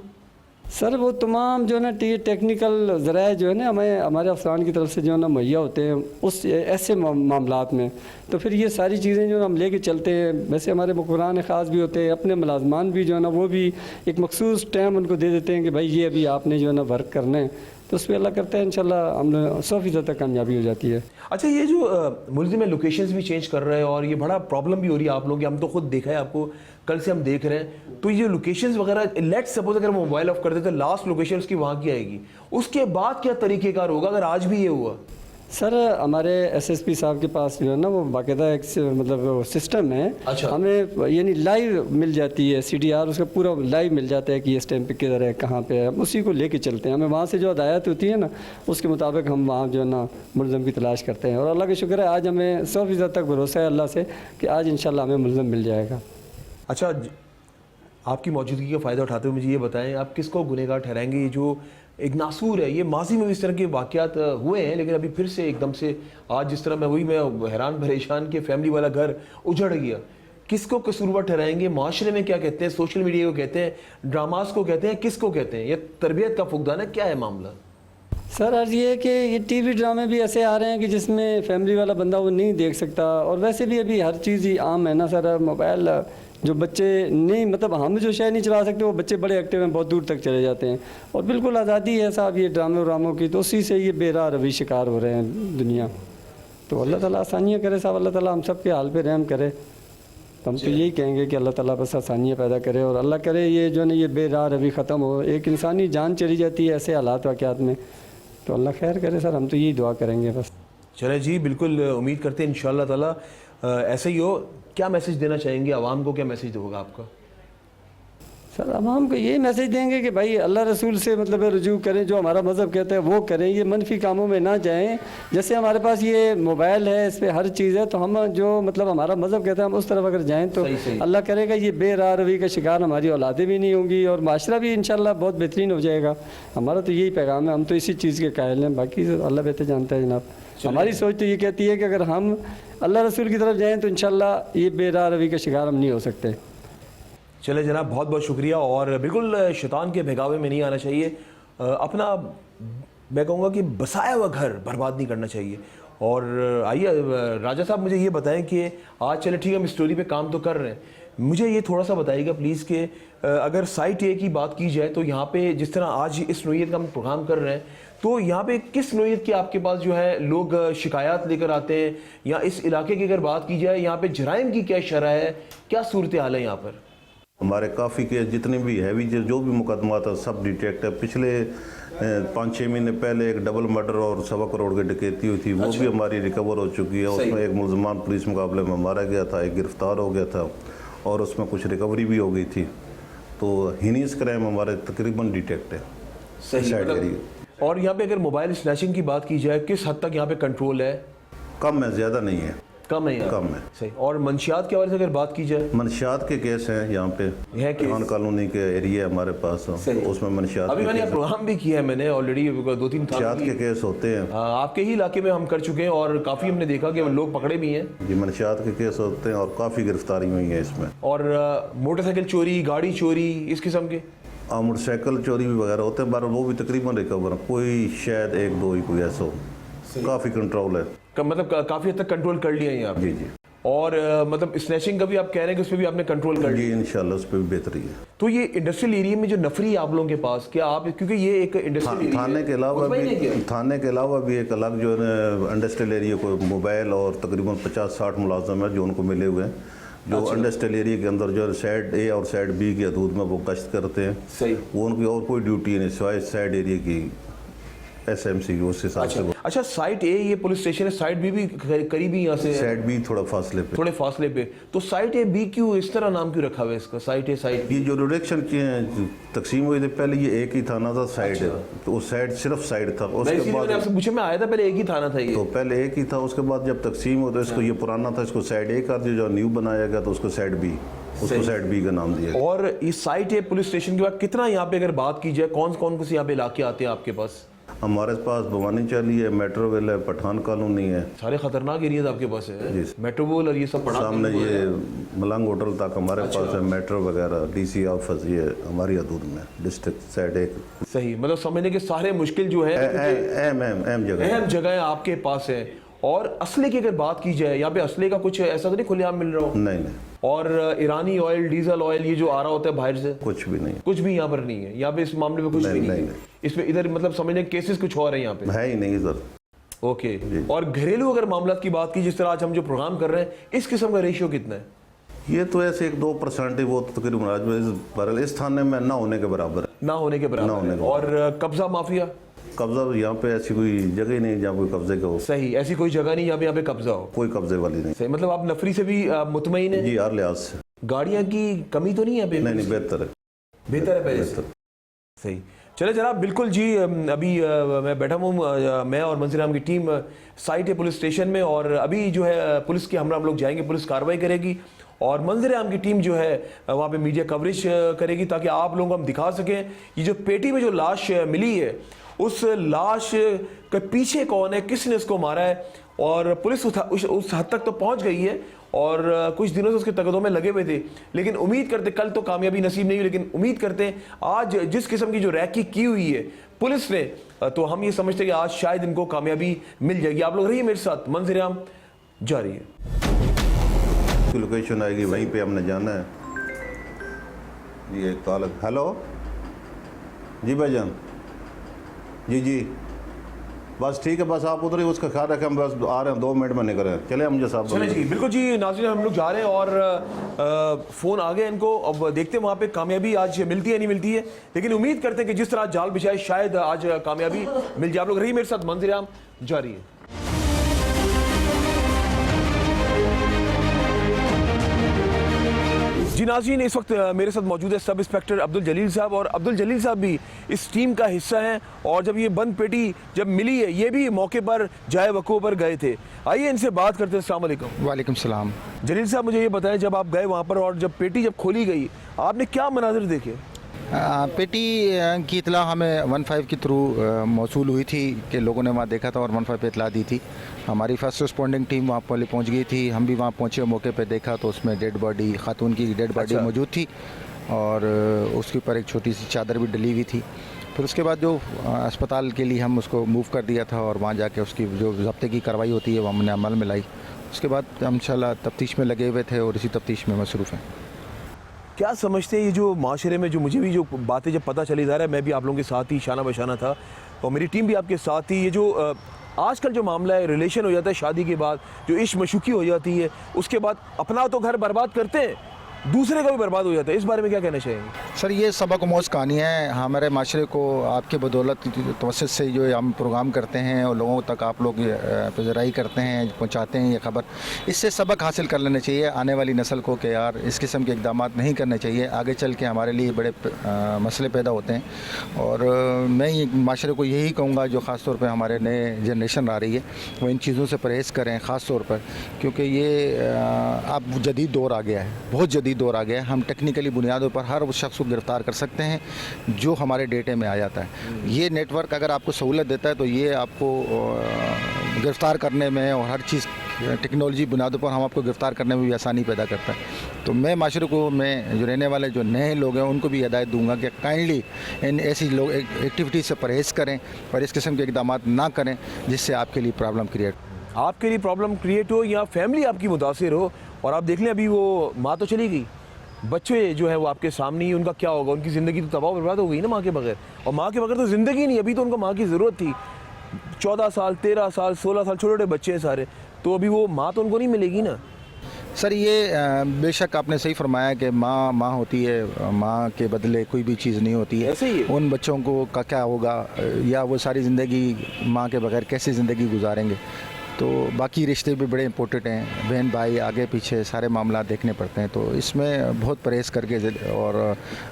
Speaker 3: सर वो तमाम जो है ना टेक्निकल ज़राए जो है ना हमें हमारे अफसरान की तरफ से जो है ना मुहैया होते हैं उस ऐसे मामलात में, तो फिर ये सारी चीज़ें जो हम लेके चलते हैं। वैसे हमारे मुखबरान ख़ास भी होते हैं, अपने मुलाजमान भी जो है ना वो भी एक मखसूस टाइम उनको दे देते हैं कि भाई ये अभी आपने जो है ना वर्क करना है, तो उस पर अल्लाह करते हैं इंशाल्लाह हम 100% तक कामयाबी हो जाती है।
Speaker 1: अच्छा, ये जो मुलज़िम है लोकेशंस भी चेंज कर रहे हैं, और ये बड़ा प्रॉब्लम भी हो रही है आप लोगों की, हम तो खुद देखा है आपको, कल से हम देख रहे हैं। तो ये लोकेशंस वगैरह, लेट्स सपोज अगर मोबाइल ऑफ कर देते तो लास्ट लोकेशन उसकी वहाँ की आएगी, उसके बाद क्या तरीक़ेकार होगा अगर आज भी ये हुआ?
Speaker 3: सर हमारे SSP साहब के पास जो है ना वो बाकायदा एक मतलब सिस्टम है।
Speaker 1: अच्छा।
Speaker 3: हमें यानी लाइव मिल जाती है CDR, उसका पूरा लाइव मिल जाता है कि इस टाइम पे किधर है, कहाँ पे है, हम उसी को लेके चलते हैं। हमें वहाँ से जो हदायत होती है ना उसके मुताबिक हम वहाँ जो है ना मुलज़िम की तलाश करते हैं, और अल्लाह का शुक्र है आज हमें 100% तक भरोसा है अल्लाह से कि आज इंशाल्लाह हमें मुलज़िम मिल जाएगा।
Speaker 1: अच्छा, आपकी मौजूदगी का फ़ायदा उठाते हुए मुझे ये बताएं, आप किसको गुनहगार ठहराएंगे? ये जो एक नासूर है, ये माजी में भी इस तरह के वाक़यात हुए हैं, लेकिन अभी फिर से एकदम से आज जिस तरह मैं हैरान परेशान कि फैमिली वाला घर उजड़ गया, किसको कसूरवार ठहराएंगे? माशरे में क्या कहते हैं? सोशल मीडिया को कहते हैं, ड्रामास को कहते हैं, किसको कहते हैं? ये तरबियत का फुकदान है, क्या है मामला?
Speaker 3: सर अर्ज़ ये है कि ये TV ड्रामे भी ऐसे आ रहे हैं कि जिसमें फैमिली वाला बंदा वो नहीं देख सकता, और वैसे भी अभी हर चीज़ ही आम है ना सर। मोबाइल जो बच्चे नहीं, मतलब हम जो शायद नहीं चला सकते, वो बच्चे बड़े एक्टिव हैं, बहुत दूर तक चले जाते हैं। और बिल्कुल आज़ादी है साहब ये ड्रामों की, तो उसी से ये बेराह रवि शिकार हो रहे हैं दुनिया। तो अल्लाह ताला आसानियाँ करे साहब, अल्लाह ताला हम सब के हाल पे रहम करे। हम तो यही कहेंगे कि अल्लाह ताला बस आसानियाँ पैदा करे, और अल्लाह करे ये जो है ये बेराह रवि ख़त्म हो। एक इंसानी जान चली जाती है ऐसे हालात वाक़यात में, तो अल्लाह खैर करे सर, हम तो यही दुआ करेंगे बस।
Speaker 1: चले जी, बिल्कुल उम्मीद करते हैं इंशाअल्लाह ताला ऐसे ही हो। क्या मैसेज देना चाहेंगे आवाम को, क्या मैसेज होगा आपका?
Speaker 3: सर आवाम को यही मैसेज देंगे कि भाई अल्लाह रसूल से मतलब रुजू करें, जो हमारा मज़हब कहता है वो करें, ये मनफी कामों में ना जाएं। जैसे हमारे पास ये मोबाइल है, इस पर हर चीज़ है, तो हम जो मतलब हमारा मज़हब कहता है हम उस तरफ अगर जाएं तो
Speaker 1: सही।
Speaker 3: अल्लाह करेगा ये बेराह रवि का शिकार हमारी औलादें भी नहीं होंगी, और माशरा भी इंशाल्लाह बहुत बेहतरीन हो जाएगा। हमारा तो यही पैगाम है, हम तो इसी चीज़ के कायल हैं, बाकी अल्लाह बेहतर जानता है जनाब। हमारी सोच तो ये कहती है कि अगर हम अल्लाह रसूल की तरफ जाएँ तो इंशाल्लाह ये बेराह रवि का शिकार हम नहीं हो सकते।
Speaker 1: चले जनाब, बहुत बहुत शुक्रिया। और बिल्कुल शैतान के बहकावे में नहीं आना चाहिए, अपना मैं कहूँगा कि बसाया हुआ घर बर्बाद नहीं करना चाहिए। और आइए राजा साहब, मुझे ये बताएं कि आज चले ठीक है हम स्टोरी पे काम तो कर रहे हैं, मुझे ये थोड़ा सा बताइएगा प्लीज़ कि अगर साइट ए की बात की जाए तो यहाँ पे जिस तरह आज इस नोयत का हम प्रोग्राम कर रहे हैं, तो यहाँ पे किस नोयत के आपके पास जो है लोग शिकायत लेकर आते हैं, या इस इलाके की अगर बात की जाए यहाँ पे जराइम की क्या शरह है, क्या सूरत हाल है यहाँ पर?
Speaker 2: हमारे काफ़ी केस जितने भी हैवी जो भी मुकदमा था सब डिटेक्ट है। पिछले 5-6 महीने पहले एक डबल मर्डर और 1.25 करोड़ की डकैती हुई थी, वो भी हमारी रिकवर हो चुकी है। उसमें एक मुलजमान पुलिस मुकाबले में मारा गया था, एक गिरफ्तार हो गया था, और उसमें कुछ रिकवरी भी हो गई थी। तो हिनीस क्राइम हमारे तकरीबन डिटेक्ट है
Speaker 1: सही मतलब। और यहाँ पे अगर मोबाइल स्नैचिंग की बात की जाए, किस हद तक यहाँ पे कंट्रोल है?
Speaker 2: कम है, ज़्यादा नहीं है,
Speaker 1: कम है,
Speaker 2: कम है।
Speaker 1: सही। और मंशियात के हवाले से अगर बात की जाए,
Speaker 2: मंशियात के केस हैं यहाँ पे, खान कॉलोनी के एरिया हमारे पास, उसमें मंशियात
Speaker 1: अभी मैंने प्रोग्राम भी किया है, मैंने ऑलरेडी 2-3
Speaker 2: मंशियात के केस होते हैं।
Speaker 1: आपके ही इलाके में हम कर चुके हैं और काफ़ी हमने देखा कि लोग पकड़े भी हैं
Speaker 2: जी, मंशियात के केस होते हैं और काफ़ी गिरफ्तारी हुई है इसमें।
Speaker 1: और मोटरसाइकिल चोरी, गाड़ी चोरी, इस किस्म के
Speaker 2: मोटरसाइकिल चोरी भी वगैरह होते हैं, पर वो भी तकरीबन रिकवर, कोई शायद 1-2 ही कोई ऐसा हो, काफ़ी कंट्रोल है,
Speaker 1: मतलब काफ़ी हद तक कंट्रोल कर लिया है यहाँ
Speaker 2: जी जी।
Speaker 1: और मतलब स्नैचिंग का भी आप कह रहे हैं कि उस पर भी आपने कंट्रोल कर
Speaker 2: जी, इंशाल्लाह उस पर भी बेहतरी है।
Speaker 1: तो ये इंडस्ट्रियल एरिया में जो नफरी है आप लोगों के पास, क्या आप, क्योंकि ये एक इंडस्ट्रियल
Speaker 2: थाने के अलावा भी एक अलग जो है इंडस्ट्रियल एरिया को मोबाइल और तकरीबन 50-60 मुलाजम है जो उनको मिले हुए हैं, जो इंडस्ट्रियल एरिया के अंदर जो साइड ए और साइड बी की हदूद में वो गश्त करते हैं।
Speaker 1: सही।
Speaker 2: वो उनकी और कोई ड्यूटी नहीं सिवाय साइड एरिया की SMC की, उस हिसाब से।
Speaker 1: अच्छा, साइट ए ये पुलिस स्टेशन है, साइट बी भी करीबी यहाँ से,
Speaker 2: साइड बी थोड़ा फासले पे,
Speaker 1: तो साइट ए बी क्यों इस तरह नाम क्यों रखा हुआ है इसका, साइट ए साइट?
Speaker 2: ये जो डिरेक्शन की तकसीम हुई थी पहले ये एक ही थाना था, साइड है तो वो साइड सिर्फ साइड था। उसके बाद
Speaker 1: आपसे पूछे, मैं आया था पहले एक ही थाना था ये,
Speaker 2: तो पहले एक ही था, उसके बाद जब तकसीम हो तो इसको ये पुराना था, इसको साइड ए कर दिया, जो न्यू बनाया गया तो उसको साइड बी का नाम दिया।
Speaker 1: और इस साइट ए पुलिस स्टेशन के बाद कितना यहाँ पे अगर बात की जाए, कौन कौन से यहाँ पे इलाके आते हैं आपके पास?
Speaker 2: हमारे पास भवानी चाली है, मेट्रोवेल है, पठान कॉलोनी है,
Speaker 1: सारे खतरनाक एरिया आपके पास है। मेट्रोवेल और ये सब
Speaker 2: सामने ये मलंग होटल तक हमारे पास है, मेट्रो वगैरह, DC ऑफिस, ये हमारी हदूद में डिस्ट्रिक्ट साइड एक।
Speaker 1: सही, मतलब समझने के सारे मुश्किल जो है
Speaker 2: अहम
Speaker 1: जगह आपके पास है। और असले की अगर बात की जाए, यहाँ पे असले का कुछ ऐसा तो नहीं खुलेआम मिल रहा हो?
Speaker 2: नहीं।
Speaker 1: और ईरानी ऑयल, डीजल ऑयल, ये जो आ रहा होता है बाहर से,
Speaker 2: कुछ भी नहीं,
Speaker 1: कुछ भी यहाँ पर नहीं है। यहाँ पे इस मामले में कुछ भी नहीं है इसमें, इधर मतलब समझने केसेस कुछ और है यहाँ पे,
Speaker 2: है ही नहीं इधर।
Speaker 1: ओके। और घरेलू अगर मामला की बात की, जिस तरह आज हम जो प्रोग्राम कर रहे हैं, इस किस्म का रेशियो कितना है?
Speaker 2: ये तो ऐसे 1-2% है, वो तो तकरीबन इस थाने में ना होने के बराबर है,
Speaker 1: ना होने के बराबर। और कब्जा माफिया,
Speaker 2: कब्जा यहाँ पे ऐसी कोई जगह ही नहीं जहाँ कोई कब्जे का हो।
Speaker 1: सही, ऐसी कोई जगह नहीं यहाँ पे कब्जा हो,
Speaker 2: कोई कब्जे वाली नहीं।
Speaker 1: सही, मतलब आप नफरी से भी मुतमईन है?
Speaker 2: जी, हर लिहाज से।
Speaker 1: गाड़ियाँ की कमी तो नहीं है?
Speaker 2: नहीं, बेहतर है
Speaker 1: पहले से। सही, चले जनाब, बिल्कुल जी। अभी मैं बैठा हूँ, मैं और मंजीर आम की टीम साइट है पुलिस स्टेशन में, और अभी जो है पुलिस की हम लोग जाएंगे, पुलिस कार्रवाई करेगी और मंजीर आम की टीम जो है वहाँ पे मीडिया कवरेज करेगी, ताकि आप लोगों को हम दिखा सकें ये जो पेटी में जो लाश मिली है, उस लाश के पीछे कौन है, किसने इसको मारा है। और पुलिस उस हद तक तो पहुंच गई है और कुछ दिनों से उसके तकदों में लगे हुए थे, लेकिन उम्मीद करते, कल तो कामयाबी नसीब नहीं हुई, लेकिन उम्मीद करते हैं आज जिस किस्म की जो रैकी की हुई है पुलिस ने, तो हम ये समझते हैं कि आज शायद इनको कामयाबी मिल जाएगी। आप लोग रहिए मेरे साथ, मंजीर आम जारी है।
Speaker 2: लोकेशन आएगी, वहीं पे हमने जाना है। जी एक कॉल। हेलो जी भाईजान, जी बस ठीक है, बस आप उधर ही उसका ख्याल रखें, हम बस आ रहे हैं, 2 मिनट में निकल रहे हैं। चले हम जो साहब
Speaker 1: चले जी, बिल्कुल जी नाज़रीन, हम लोग जा रहे हैं और फ़ोन आ गए इनको। अब देखते हैं वहाँ पे कामयाबी आज मिलती है नहीं मिलती है, लेकिन उम्मीद करते हैं कि जिस तरह जाल बिछाए शायद आज कामयाबी मिल जाए। आप लोग रही मेरे साथ, मंजर-ए-आम जारी है। जी नाज़रीन, इस वक्त मेरे साथ मौजूद है सब इंस्पेक्टर अब्दुल जलील साहब, और अब्दुल जलील साहब भी इस टीम का हिस्सा हैं। और जब ये बंद पेटी जब मिली है, ये भी मौके पर जाए वक़्फ़े पर गए थे। आइए इनसे बात करते हैं। अस्सलाम वालेकुम।
Speaker 4: वालेकुम सलाम।
Speaker 1: जलील साहब, मुझे ये बताएं, जब आप गए वहाँ पर और जब पेटी जब खोली गई, आपने क्या मनाज़िर देखे?
Speaker 4: पेटी की इतला हमें 15 के थ्रू मौसूल हुई थी कि लोगों ने वहाँ देखा था और 15 पे इतला दी थी। हमारी फर्स्ट रिस्पॉन्डिंग टीम वहाँ पहले पहुँच गई थी, हम भी वहाँ पहुँचे, मौके पे देखा तो उसमें डेड बॉडी, खातून की डेड बॉडी
Speaker 1: अच्छा।
Speaker 4: मौजूद थी और उसके ऊपर एक छोटी सी चादर भी डली हुई थी। फिर उसके बाद जो अस्पताल के लिए हम उसको मूव कर दिया था और वहाँ जाके उसकी जो ज़ब्ते की कार्रवाई होती है वो हमने अमल में लाई। उसके बाद हम इंशाल्लाह तफ्तीश में लगे हुए थे और इसी तफ्तीश में मसरूफ़ हैं।
Speaker 1: क्या समझते हैं ये जो माशरे में जो मुझे भी जो बातें जब पता चली जा रहा है, मैं भी आप लोगों के साथ ही शाना बशाना था और मेरी टीम भी आपके साथ थी, ये जो आजकल जो मामला है, रिलेशन हो जाता है शादी के बाद, जो इश्क मशूकी हो जाती है, उसके बाद अपना तो घर बर्बाद करते हैं, दूसरे का भी बर्बाद हो जाता है। इस बारे में क्या कहना चाहेंगे?
Speaker 4: सर ये सबक आमोज़ कहानी है। हमारे माशरे को आपके बदौलत तवज्जुह से जो हम प्रोग्राम करते हैं और लोगों तक आप लोग पजराई करते हैं, पहुंचाते हैं ये खबर, इससे सबक हासिल कर लेना चाहिए आने वाली नस्ल को कि यार इस किस्म के इक़दाम नहीं करने चाहिए, आगे चल के हमारे लिए बड़े मसले पैदा होते हैं। और मैं ये माशरे को यही कहूँगा जो ख़ास तौर पर हमारे नए जनरेशन आ रही है, वो इन चीज़ों से परहेज़ करें ख़ास तौर पर, क्योंकि ये अब जदीद दौर आ गया है, बहुत जदीद दौर आ गया है। हम टेक्निकली बुनियादों पर हर उस शख्स को गिरफ़्तार कर सकते हैं जो हमारे डेटे में आ जाता है। ये नेटवर्क अगर आपको सहूलत देता है तो ये आपको गिरफ़्तार करने में और हर चीज़ टेक्नोलॉजी बुनियादों पर हम आपको गिरफ़्तार करने में भी आसानी पैदा करता है। तो मैं माशरे को, मैं जो रहने वाले जो नए लोग हैं उनको भी हिदायत दूंगा कि काइंडली इन ऐसी लोग एक्टिविटी से परहेज़ करें और इस किस्म के इक़दाम ना करें जिससे आपके लिए प्रॉब्लम क्रिएट
Speaker 1: आपके लिए प्रॉब्लम क्रिएट हो या फैमिली आपकी मुतासिर हो। और आप देख लें, अभी वो माँ तो चली गई, बच्चे जो है वो आपके सामने ही, उनका क्या होगा? उनकी ज़िंदगी तो तबाह बर्बाद हो गई ना माँ के बगैर, और माँ के बगैर तो ज़िंदगी नहीं। अभी तो उनको माँ की ज़रूरत थी। 14 साल, 13 साल, 16 साल छोटे छोटे बच्चे हैं सारे, तो अभी वो माँ तो उनको नहीं मिलेगी ना।
Speaker 4: सर ये बेशक आपने सही फरमाया कि माँ होती है, माँ के बदले कोई भी चीज़ नहीं होती है।
Speaker 1: ऐसे ही है।
Speaker 4: उन बच्चों को का क्या होगा या वो सारी ज़िंदगी माँ के बगैर कैसे ज़िंदगी गुजारेंगे? तो बाकी रिश्ते भी बड़े इंपॉर्टेंट हैं, बहन भाई आगे पीछे सारे मामला देखने पड़ते हैं। तो इसमें बहुत परहेज़ करके और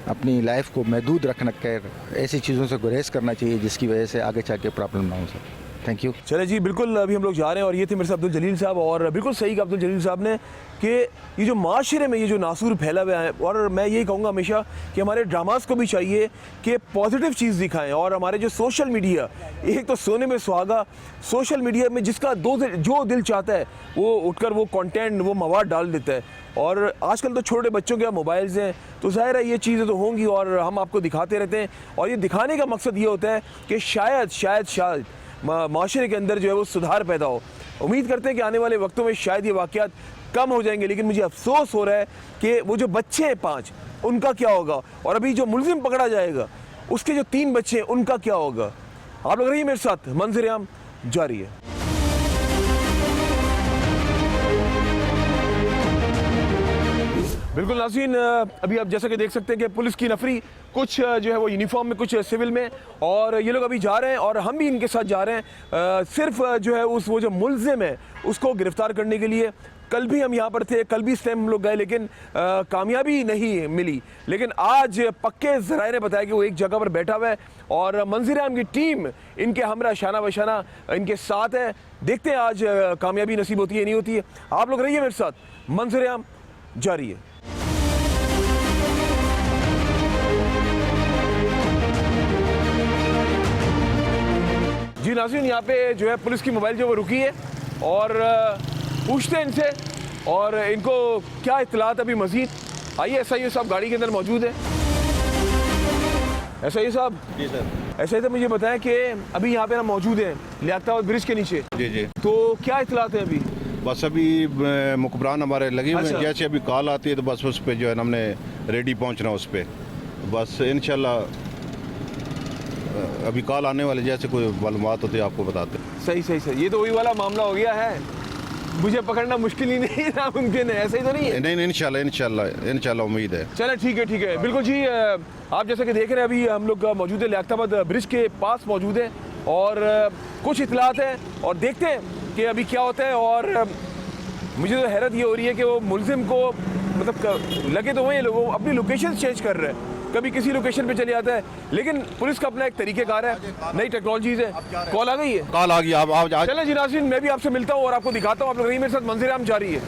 Speaker 4: अपनी लाइफ को महदूद रखना कर ऐसी चीज़ों से गुरेज करना चाहिए जिसकी वजह से आगे चल के प्रॉब्लम ना हो सके। Thank you.
Speaker 1: चले जी, बिल्कुल अभी हम लोग जा रहे हैं और ये थे मेरे साथ अब्दुल जलील साहब। और बिल्कुल सही कहा अब्दुल जलील साहब ने कि ये जो माशरे में ये जो नासूर फैला हुआ है, और मैं यही कहूँगा हमेशा कि हमारे ड्रामास को भी चाहिए कि पॉजिटिव चीज़ दिखाएं। और हमारे जो सोशल मीडिया, एक तो सोने में सुहागा, सोशल मीडिया में जिसका जो दिल चाहता है वो उठकर वो कंटेंट, वो मवाद डाल देता है। और आजकल तो छोटे बच्चों के मोबाइल्स हैं, तो ज़ाहिर है ये चीज़ें तो होंगी और हम आपको दिखाते रहते हैं। और ये दिखाने का मकसद ये होता है कि शायद माशरे के अंदर जो है वो सुधार पैदा हो। उम्मीद करते हैं कि आने वाले वक्तों में शायद ये वाक़यात कम हो जाएंगे, लेकिन मुझे अफसोस हो रहा है कि वो जो बच्चे हैं 5, उनका क्या होगा? और अभी जो मुलजिम पकड़ा जाएगा उसके जो 3 बच्चे हैं उनका क्या होगा? आप लोग रहिए मेरे साथ, मंजर-ए-आम जारी है। बिल्कुल नाज़रीन, अभी आप जैसा कि देख सकते हैं कि पुलिस की नफरी, कुछ जो है वो यूनिफॉर्म में, कुछ सिविल में, और ये लोग अभी जा रहे हैं और हम भी इनके साथ जा रहे हैं सिर्फ जो है वो जो मुलजिम है उसको गिरफ़्तार करने के लिए। कल भी हम यहाँ पर थे, कल भी इस टाइम हम लोग गए, लेकिन कामयाबी नहीं मिली। लेकिन आज पक्के ज़राए ने बताया कि वो एक जगह पर बैठा हुआ है और मंजर-ए-आम की टीम इनके हमरा शाना बशाना इनके साथ है। देखते हैं आज कामयाबी नसीब होती है नहीं होती है। आप लोग रहिए मेरे साथ, मंजर-ए-आम जारी है। जी नाज़रीन, यहाँ पे जो है पुलिस की मोबाइल जो वो रुकी है और पूछते हैं इनसे और इनको क्या इत्तलात अभी मज़ीद। आइए, SIO साहब गाड़ी के अंदर मौजूद है। SIO साहब।
Speaker 2: जी सर।
Speaker 1: SIO साहब मुझे बताएं कि अभी यहाँ पे ना मौजूद हैं लियाकताबाद ब्रिज के नीचे।
Speaker 2: जी।
Speaker 1: तो क्या इत्तलात है अभी?
Speaker 2: बस अभी मुखबरान हमारे लगे हुए हैं।
Speaker 1: अच्छा।
Speaker 2: जैसे अभी कॉल आती है तो बस उस पर जो है हमने रेडी पहुंचना उस पर। बस इंशाल्लाह अभी कॉल आने वाले जैसे कोई मालूमात होती है आपको बताते हैं।
Speaker 1: सही सही सही, ये तो वही वाला मामला हो गया है, मुझे पकड़ना मुश्किल ही नहीं नामुमकिन है, ऐसा ही तो नहीं है?
Speaker 2: नहीं इंशाल्लाह उम्मीद है।
Speaker 1: चले ठीक है बिल्कुल जी। आप जैसे कि देख रहे हैं अभी हम लोग मौजूद है लियाकताबाद ब्रिज के पास मौजूद हैं और कुछ इतलात हैं और देखते हैं कि अभी क्या होता है। और मुझे तो हैरत ये हो रही है कि वो मुलजिम को मतलब लगे तो वही लोग अपनी लोकेशन चेंज कर रहे हैं, कभी किसी लोकेशन पे चले जाता है, लेकिन पुलिस का अपना एक तरीक़ेकार है, नई टेक्नोलॉजीज है। कॉल आ गई है?
Speaker 2: कॉल आ गई, आप
Speaker 1: चलें जी नाज़रीन, मैं भी आपसे मिलता हूँ और आपको दिखाता हूँ। आप लोग रही मेरे साथ, मंज़र-ए-आम जारी है।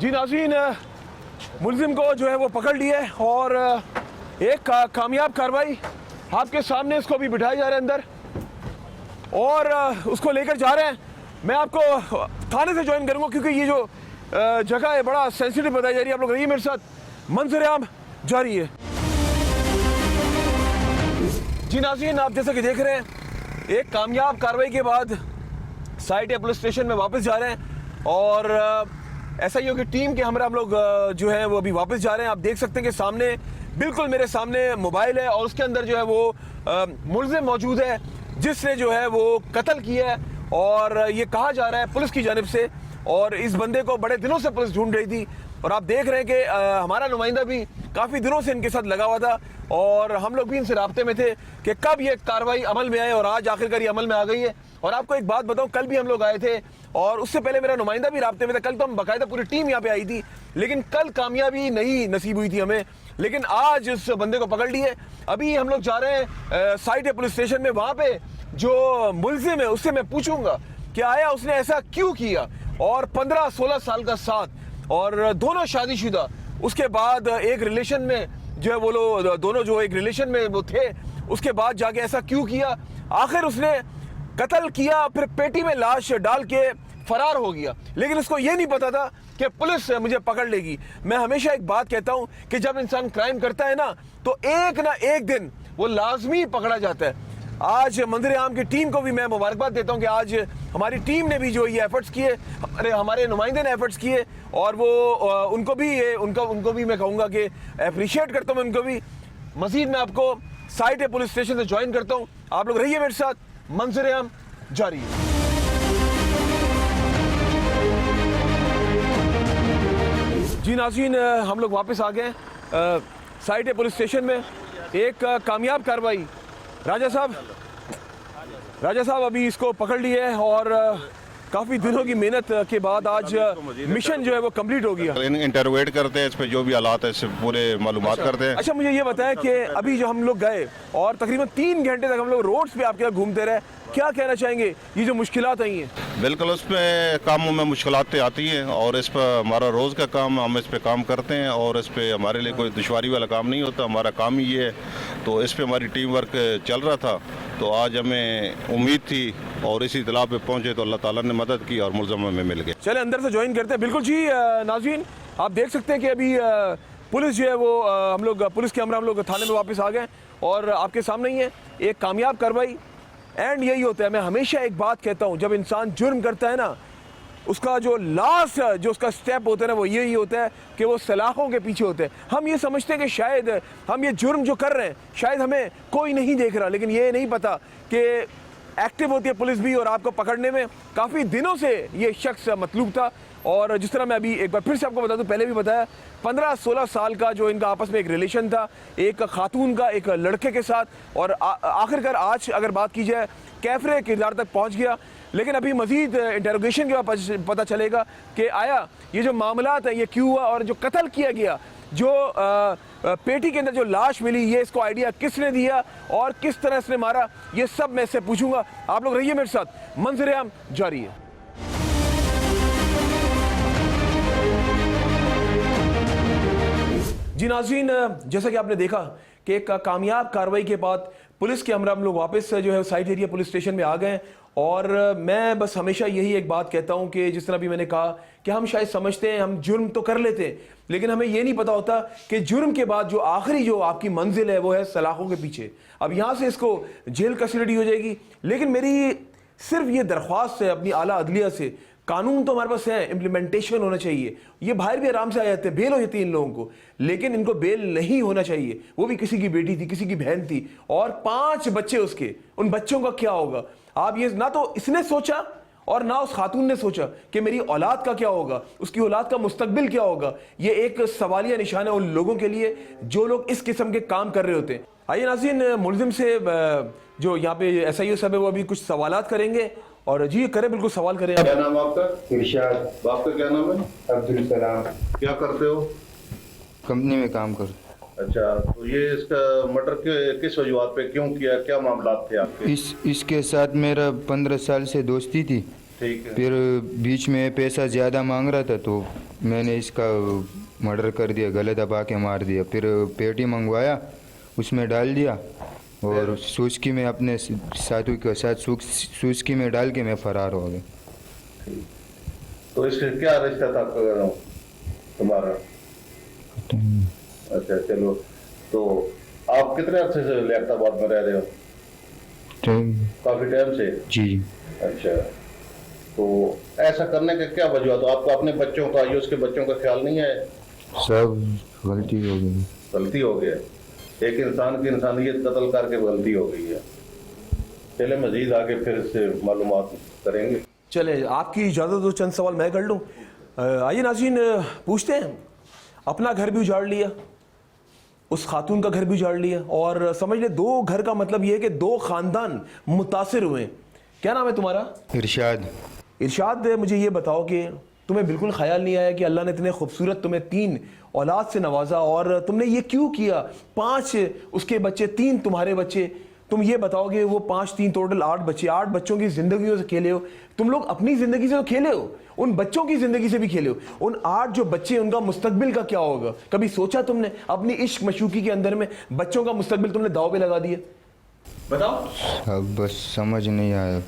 Speaker 1: जी नाज़रीन, मुलजिम को जो है वो पकड़ लिया है और एक कामयाब कार्रवाई आपके सामने, इसको भी बिठाया जा रहा है अंदर और उसको लेकर जा रहे हैं। मैं आपको थाने से ज्वाइन करूंगा क्योंकि ये जो जगह है बड़ा सेंसिटिव बताई जा रही है। आप लोग रहिए मेरे साथ, मंज़र-ए-आम जारी है। जी नाज़रीन, आप जैसा कि देख रहे हैं एक कामयाब कार्रवाई के बाद साइट या पुलिस स्टेशन में वापस जा रहे हैं और SIO की टीम के हमरा हम लोग जो है वो अभी वापस जा रहे हैं। आप देख सकते हैं कि सामने, बिल्कुल मेरे सामने मोबाइल है और उसके अंदर जो है वो मुलजिम मौजूद है जिसने जो है वो कत्ल किया है और ये कहा जा रहा है पुलिस की जानिब से, और इस बंदे को बड़े दिनों से पुलिस ढूंढ रही थी। और आप देख रहे हैं कि हमारा नुमाइंदा भी काफ़ी दिनों से इनके साथ लगा हुआ था और हम लोग भी इनसे राब्ते में थे कि कब ये कार्रवाई अमल में आए और आज आखिरकार ये अमल में आ गई है। और आपको एक बात बताऊं, कल भी हम लोग आए थे और उससे पहले मेरा नुमाइंदा भी राब्ते में था। कल तो हम बाकायदा पूरी टीम यहाँ पे आई थी, लेकिन कल कामयाबी नहीं नसीब हुई थी हमें, लेकिन आज उस बंदे को पकड़ लिए। अभी हम लोग जा रहे हैं साइट या पुलिस स्टेशन में, वहाँ पे जो मुलजिम है उससे मैं पूछूंगा कि आया उसने ऐसा क्यों किया। और 15-16 साल का साथ और दोनों शादीशुदा, उसके बाद एक रिलेशन में जो है वो लोग दोनों जो एक रिलेशन में वो थे, उसके बाद जाके ऐसा क्यों किया। आखिर उसने कत्ल किया, फिर पेटी में लाश डाल के फरार हो गया, लेकिन उसको ये नहीं पता था कि पुलिस मुझे पकड़ लेगी। मैं हमेशा एक बात कहता हूं कि जब इंसान क्राइम करता है ना तो एक ना एक दिन वो लाजमी पकड़ा जाता है। आज मंज़र-ए-आम की टीम को भी मैं मुबारकबाद देता हूं कि आज हमारी टीम ने भी जो ये एफर्ट्स किए, हमारे नुमाइंदे ने एफर्ट्स किए और वो उनको भी मैं कहूँगा कि अप्रिशिएट करता हूँ मैं उनको भी। मज़ीद मैं आपको साइट या पुलिस स्टेशन से ज्वाइन करता हूँ। आप लोग रहिए मेरे साथ, मंज़र-ए-आम जारी है। जी नाज़रीन, हम लोग वापस आ गए साइट या पुलिस स्टेशन में। एक कामयाब कार्रवाई, राजा साहब अभी इसको पकड़ लिए है और काफ़ी दिनों की मेहनत के बाद आज मिशन जो है वो कंप्लीट हो गया।
Speaker 2: इंटरोगेट करते हैं, इस पे जो भी हालात है इससे पूरे मालूमात करते हैं।
Speaker 1: अच्छा, मुझे ये बताया कि अभी जो हम लोग गए और तकरीबन 3 घंटे तक हम लोग रोड्स पे आपके साथ घूमते रहे, क्या कहना चाहेंगे ये जो मुश्किलात आई हैं?
Speaker 2: बिल्कुल, उस पर कामों में मुश्किलातें आती हैं और इस पर हमारा रोज़ का काम, हम इस पे काम करते हैं और इस पे हमारे लिए कोई दुश्वारी वाला काम नहीं होता, हमारा काम ही ये है। तो इस पे हमारी टीम वर्क चल रहा था, तो आज हमें उम्मीद थी और इसी इतला पे पहुंचे तो अल्लाह ताला ने मदद की और मुलज़म हमें मिल गए।
Speaker 1: चले अंदर से ज्वाइन करते हैं। बिल्कुल जी नाज़रीन, आप देख सकते हैं कि अभी पुलिस जो है वो हम लोग पुलिस के हमरा हम लोग थाने में वापस आ गए और आपके सामने ही है एक कामयाब कार्रवाई। एंड यही होता है, मैं हमेशा एक बात कहता हूँ, जब इंसान जुर्म करता है ना, उसका जो लास्ट जो उसका स्टेप होता है ना वो यही होता है कि वो सलाखों के पीछे होते हैं। हम ये समझते हैं कि शायद हम ये जुर्म जो कर रहे हैं शायद हमें कोई नहीं देख रहा, लेकिन ये नहीं पता कि एक्टिव होती है पुलिस भी और आपको पकड़ने में काफ़ी दिनों से ये शख्स मतलूब था। और जिस तरह मैं अभी एक बार फिर से आपको बता दूं, पहले भी बताया, 15-16 साल का जो इनका आपस में एक रिलेशन था, एक खातून का एक लड़के के साथ, और आखिरकार आज अगर बात की जाए कैफरे किरदार तक पहुंच गया। लेकिन अभी मजीद इंटरोगेशन के बाद पता चलेगा कि आया ये जो मामलात है ये क्यों हुआ और जो कत्ल किया गया, जो पेटी के अंदर जो लाश मिली, ये इसको आइडिया किसने दिया और किस तरह इसने मारा, ये सब मैं इससे पूछूंगा। आप लोग रहिए मेरे साथ, मंज़र-ए-आम जारी है। जी नाज़रीन, जैसा कि आपने देखा कि एक कामयाब कार्रवाई के बाद पुलिस के हमरा हम लोग वापस जो है साइट एरिया पुलिस स्टेशन में आ गए। और मैं बस हमेशा यही एक बात कहता हूं कि जिस तरह भी मैंने कहा कि हम शायद समझते हैं, हम जुर्म तो कर लेते हैं, लेकिन हमें ये नहीं पता होता कि जुर्म के बाद जो आखिरी जो आपकी मंजिल है वो है सलाखों के पीछे। अब यहाँ से इसको जेल कस्टडी हो जाएगी, लेकिन मेरी सिर्फ ये दरख्वास्त है अपनी आला अदलिया से, कानून तो हमारे पास है, इम्प्लीमेंटेशन होना चाहिए। ये बाहर भी आराम से आ जाते हैं, बेल हो जाती है इन लोगों को, लेकिन इनको बेल नहीं होना चाहिए। वो भी किसी की बेटी थी, किसी की बहन थी, और 5 बच्चे उसके, उन बच्चों का क्या होगा? आप ये ना तो इसने सोचा और ना उस खातून ने सोचा कि मेरी औलाद का क्या होगा, उसकी औलाद का मुस्तकबिल क्या होगा। ये एक सवालिया निशान है उन लोगों के लिए जो लोग इस किस्म के काम कर रहे होते हैं। आइए नाज़रीन, मुलजिम से जो यहाँ पे SIO साहब है वो अभी कुछ सवालात करेंगे। और जी करें, बिल्कुल सवाल करें।
Speaker 2: क्या नाम है आपका?
Speaker 5: इरशाद।
Speaker 2: बाप का क्या नाम है?
Speaker 5: अब्दुल सलाम।
Speaker 2: क्या करते हो?
Speaker 5: कंपनी में काम कर।
Speaker 2: अच्छा, तो ये इसका मर्डर किस वजूहत पे क्यों किया, क्या मामला थे आपके?
Speaker 5: इसके साथ मेरा 15 साल से दोस्ती थी।
Speaker 2: ठीक है।
Speaker 5: फिर बीच में पैसा ज़्यादा मांग रहा था तो मैंने इसका मर्डर कर दिया, गले दबा के मार दिया। फिर पेटी मंगवाया, उसमें डाल दिया और सूचकी में अपने साथी के साथ सूचकी में डाल के मैं फरार हो गया।
Speaker 2: तो इसका क्या रिश्ता था तुम्हारा? अच्छा चलो, तो आप कितने अर्से से लियाकताबाद में रह रहे हो? काफी टाइम से?
Speaker 5: जी।
Speaker 2: अच्छा, तो ऐसा करने का क्या वजह? तो आपको अपने बच्चों का या उसके बच्चों का ख्याल नहीं है?
Speaker 5: सब गलती हो गई।
Speaker 2: गलती हो गया, एक इंसान की इंसानियत कत्ल करके गलती हो गई है। चले मजीद आगे फिर इससे मालूमात करेंगे।
Speaker 1: चले, आपकी इजाज़त तो चंद सवाल मैं कर लूँ। आइए नाज़रीन, पूछते हैं। अपना घर भी उजाड़ लिया, उस खातून का घर भी उजाड़ लिया, और समझ ले 2 घर का मतलब ये है कि 2 ख़ानदान मुतासिर हुए। क्या नाम है तुम्हारा?
Speaker 5: इरशाद।
Speaker 1: इरशाद, मुझे ये बताओ कि तुम्हें बिल्कुल ख्याल नहीं आया कि अल्लाह ने इतने खूबसूरत तुम्हें 3 औलाद से नवाजा, और तुमने ये क्यों किया? 5 उसके बच्चे, 3 तुम्हारे बच्चे। तुम ये बताओगे वो 5 3 टोटल 8 बच्चे, 8 बच्चों की जिंदगियों से खेले हो। तुम लोग अपनी जिंदगी से तो खेले हो, उन बच्चों की जिंदगी से भी खेले हो। उन 8 जो बच्चे, उनका मुस्तकबिल का क्या होगा? कभी सोचा तुमने? अपनी इश्क मशूकी के अंदर में बच्चों का मुस्तकबिल तुमने दाव पे लगा दिया। बताओ।
Speaker 5: अब बस समझ नहीं आया।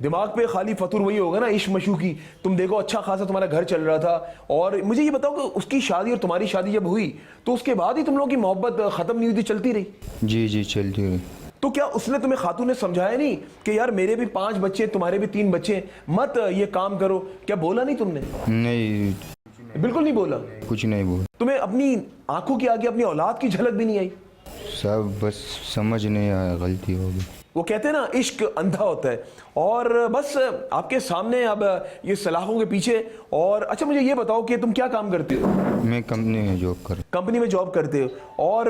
Speaker 1: दिमाग पे खाली फतूर वही होगा ना, इश्क मशूकी। तुम देखो अच्छा खासा तुम्हारा घर चल रहा था, और मुझे ये बताओ कि उसकी शादी और तुम्हारी शादी जब हुई तो उसके बाद ही तुम लोगों की मोहब्बत खत्म नहीं हुई थी, चलती रही?
Speaker 5: जी जी, चलती रही।
Speaker 1: तो क्या उसने तुम्हें, खातून ने समझाया नहीं कि यार मेरे भी 5 बच्चे, तुम्हारे भी 3 बच्चे, मत ये काम करो? क्या बोला नहीं तुमने?
Speaker 5: नहीं,
Speaker 1: बिल्कुल नहीं बोला?
Speaker 5: कुछ नहीं बोला।
Speaker 1: तुम्हें अपनी आंखों के आगे अपनी औलाद की झलक भी नहीं आई?
Speaker 5: सब बस समझ नहीं आया, गलती हो गई।
Speaker 1: वो कहते हैं ना, इश्क अंधा होता है। और बस आपके सामने अब ये सलाखों के पीछे। और अच्छा, मुझे ये बताओ कि तुम क्या काम करते हो?
Speaker 5: मैं कंपनी में जॉब कर।
Speaker 1: कंपनी में जॉब करते हो, और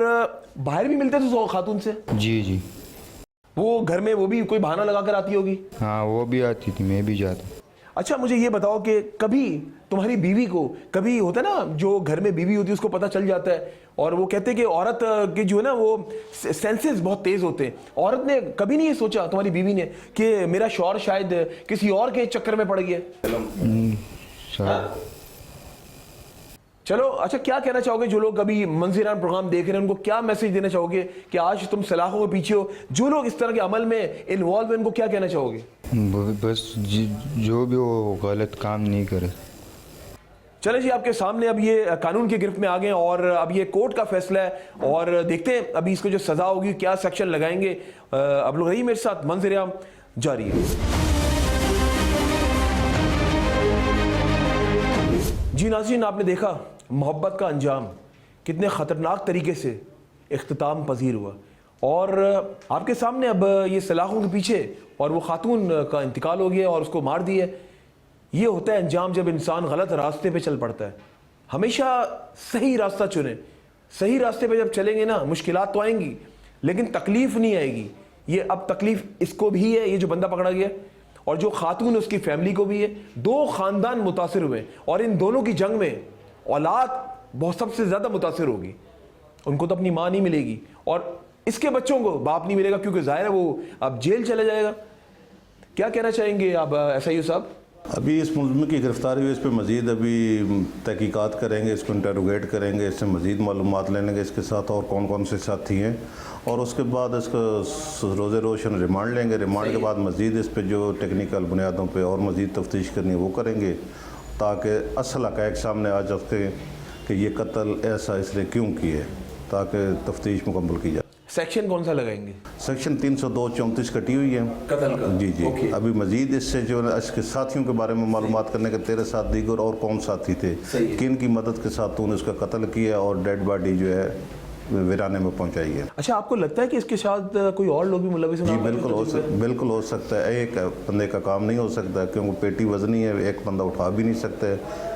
Speaker 1: बाहर भी मिलते थे खातून से?
Speaker 5: जी जी।
Speaker 1: वो घर में वो भी कोई बहाना लगा कर आती होगी?
Speaker 5: हाँ, वो भी आती थी, मैं भी जाता।
Speaker 1: अच्छा, मुझे ये बताओ कि कभी तुम्हारी बीवी को, कभी होता है ना जो घर में बीवी होती है उसको पता चल जाता है, और वो कहते हैं कि औरत के जो है ना वो सेंसेस बहुत तेज होते हैं। औरत ने कभी नहीं ये सोचा, तुम्हारी बीवी ने, कि मेरा शौहर शायद किसी और के चक्कर में पड़ गया? चलो, अच्छा, क्या कहना चाहोगे जो लोग अभी मंजीरान प्रोग्राम देख रहे हैं, उनको क्या मैसेज देना चाहोगे कि आज तुम सलाखों के पीछे हो, जो लोग इस तरह के अमल में इन्वॉल्व हैं, उनको क्या कहना चाहोगे?
Speaker 5: बस जो भी वो गलत काम नहीं करे।
Speaker 1: चले जी, आपके सामने अब ये कानून की गिरफ्त में आ गए, और अब ये कोर्ट का फैसला है, और देखते हैं अभी इसको जो सजा होगी क्या सेक्शन लगाएंगे। अब लोग रही मेरे साथ, मंजर-ए-आम जारी है। जी नाज़रीन, आपने देखा मोहब्बत का अंजाम कितने ख़तरनाक तरीके से इख्तिताम पजीर हुआ, और आपके सामने अब ये सलाखों के पीछे, और वो खातून का इंतकाल हो गया और उसको मार दिया। ये होता है अंजाम जब इंसान गलत रास्ते पे चल पड़ता है। हमेशा सही रास्ता चुने। सही रास्ते पे जब चलेंगे ना, मुश्किलात तो आएंगी लेकिन तकलीफ नहीं आएगी। ये अब तकलीफ इसको भी है, ये जो बंदा पकड़ा गया, और जो खातून उसकी फैमिली को भी है। 2 खानदान मुतासिर हुए, और इन दोनों की जंग में औलाद बहुत सबसे ज़्यादा मुतासिर होगी। उनको तो अपनी माँ नहीं मिलेगी, और इसके बच्चों को बाप नहीं मिलेगा, क्योंकि जाहिर है वो अब जेल चला जाएगा। क्या कहना चाहेंगे आप SIO साहब?
Speaker 2: अभी इस मुलज़िम की गिरफ़्तारी हुई, इस पर मज़ीद अभी तहकीकात करेंगे, इसको इंटरोगेट करेंगे, इससे मज़ीद मालूमात ले लेंगे इसके साथ और कौन कौन से साथी हैं, और उसके बाद इसको रोज़े रोशन रिमांड लेंगे। रिमांड के बाद मज़ीद इस पर जो टेक्निकल बुनियादों पे और मज़ीद तफ्तीश करनी है वो करेंगे, ताकि असल हक़ाइक़ सामने आ सके कि ये कत्ल ऐसा इसने क्यों किए, ताकि तफ्तीश मुकम्मल की जाए।
Speaker 1: सेक्शन कौन सा लगाएंगे?
Speaker 2: सेक्शन 302-34 कटी हुई है
Speaker 1: कत्ल का।
Speaker 2: जी जी
Speaker 1: ओके।
Speaker 2: अभी मजीद इससे जो है इसके साथियों के बारे में मालूमात करने के तेरे साथ दीगर और कौन साथी थे, किन की मदद के साथ तूने उसका कत्ल किया और डेड बॉडी जो है वीराने में पहुंचाई है।
Speaker 1: अच्छा, आपको लगता है कि इसके साथ कोई और लोग भी मुलविस हैं?
Speaker 2: जी बिल्कुल हो सकता है। एक बंदे का काम नहीं हो सकता, क्योंकि पेटी वजनी है, एक बंदा उठा भी नहीं सकता है।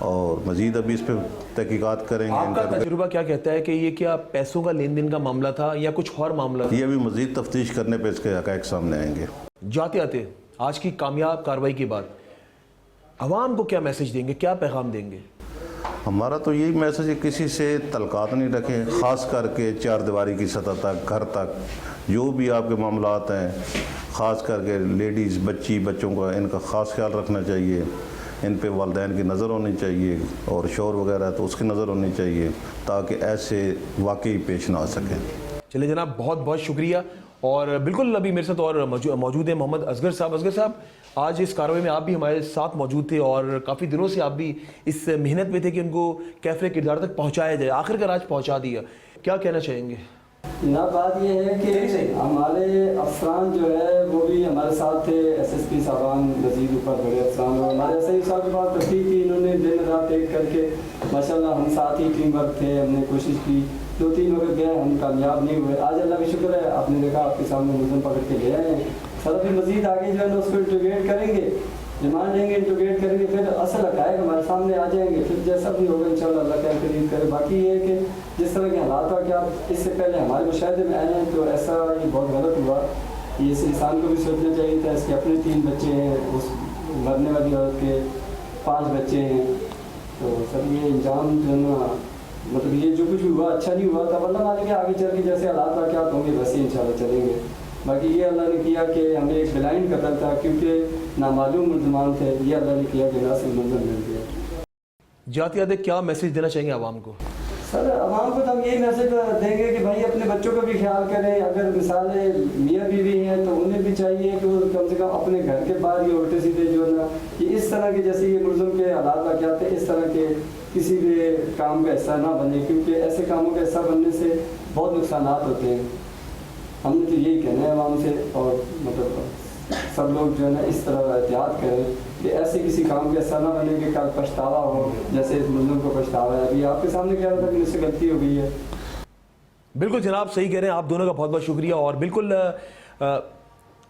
Speaker 2: और मजीद अभी इस पर तहकीकात करेंगे।
Speaker 1: आपका तजुर्बा क्या कहता है कि ये क्या पैसों का लेन देन का मामला था या कुछ और मामला था?
Speaker 2: ये अभी मजीद तफ्तीश करने पे इसके हक़ाइक़ सामने आएंगे।
Speaker 1: जाते आते आज की कामयाब कार्रवाई के बाद अवाम को क्या मैसेज देंगे, क्या पैगाम देंगे?
Speaker 2: हमारा तो यही मैसेज है, किसी से तलकात नहीं रखें, ख़ास करके चार दीवारी की सतह तक, घर तक जो भी आपके मामलात हैं, ख़ास करके लेडीज़ बच्चों का इनका ख़ास ख्याल रखना चाहिए। इन पे वालिदैन की नज़र होनी चाहिए और शोर वगैरह तो उसकी नज़र होनी चाहिए, ताकि ऐसे वाकई पेश ना आ सकें।
Speaker 1: चलिए जनाब, बहुत बहुत शुक्रिया। और बिल्कुल अभी मेरे साथ और मौजूद है मोहम्मद असगर साहब। असगर साहब, आज इस कार्रवाई में आप भी हमारे साथ मौजूद थे और काफ़ी दिनों से आप भी इस मेहनत में थे कि उनको कैफ़े किरदार तक पहुँचाया जाए, आखिरकार आज पहुँचा दिया, क्या कहना चाहेंगे?
Speaker 3: ना बात यह है कि हमारे अफसरान जो है वो भी हमारे साथ थे, SSP साहबान, मजीद ऊपर बड़े अफसरान, और हमारे SI साहब के पास तकलीफ थी, इन्होंने दिन रात एक करके माशाल्लाह हम साथ ही टीम वर्क थे, हमने कोशिश की, 2-3 वक्त गए, हम कामयाब नहीं हुए। आज अल्लाह का शुक्र है, आपने देखा आपके सामने मुलज़िम पकड़ के ले आए हैं। सर अभी मजीद आगे जो है ना उसको इंटरोगेट करेंगे, रिमांड लेंगे, इंटरोगेट करेंगे, फिर असल हक़ाइक़ हमारे सामने आ जाएंगे, फिर जैसा भी होगा इंशाल्लाह अल्लाह क्या करीब करे। बाकी ये है कि जिस तरह के हालात था, क्या इससे पहले हमारे मुशाहिदे में आए हैं, तो ऐसा ये बहुत गलत हुआ। ये इस इंसान को भी सोचना चाहिए था, इसके अपने 3 बच्चे हैं, उस मरने वाली औरत के 5 बच्चे हैं, तो सर ये इंजाम जो ना, मतलब ये जो कुछ भी हुआ अच्छा नहीं हुआ था। वरना मालिक आगे चल के जैसे हालात वाक़यात होंगे वैसे इंशाल्लाह चलेंगे। बाकी ये अल्लाह ने किया कि हमें एक ब्लाइंड कत्ल था, क्योंकि नामालूम मुल्ज़िमान थे, ये अल्लाह ने किया कि नासिर मुल्ज़िम मिल गया।
Speaker 1: जाते जाते क्या मैसेज देना चाहेंगे आवाम को?
Speaker 3: सर आवाम को तो हम यही मैसेज देंगे कि भाई अपने बच्चों का भी ख्याल करें। अगर मिसालें मियाँ बीवी हैं तो उन्हें भी चाहिए कि वो कम से कम अपने घर के बाहर ये उल्टे सीधे जो है ना कि इस तरह के जैसे ये मुल्ज़िम के हालात वाक़यात थे, इस तरह के किसी भी काम का हिस्सा ना बने, क्योंकि ऐसे कामों का हिस्सा बनने से बहुत नुकसानात होते हैं। हमने तो यही कहना है आवाम से, और मतलब सब लोग जो है ना इस तरह एहतियात करें कि ऐसे किसी काम के हिस्सा ना बने कि कल पछतावा हो, जैसे इस मुल्ज़िम को पछतावा है। अभी आपके सामने कह रहा था कि मुझसे गलती हो गई है।
Speaker 1: बिल्कुल जनाब, सही कह रहे हैं आप दोनों का बहुत बहुत शुक्रिया। और बिल्कुल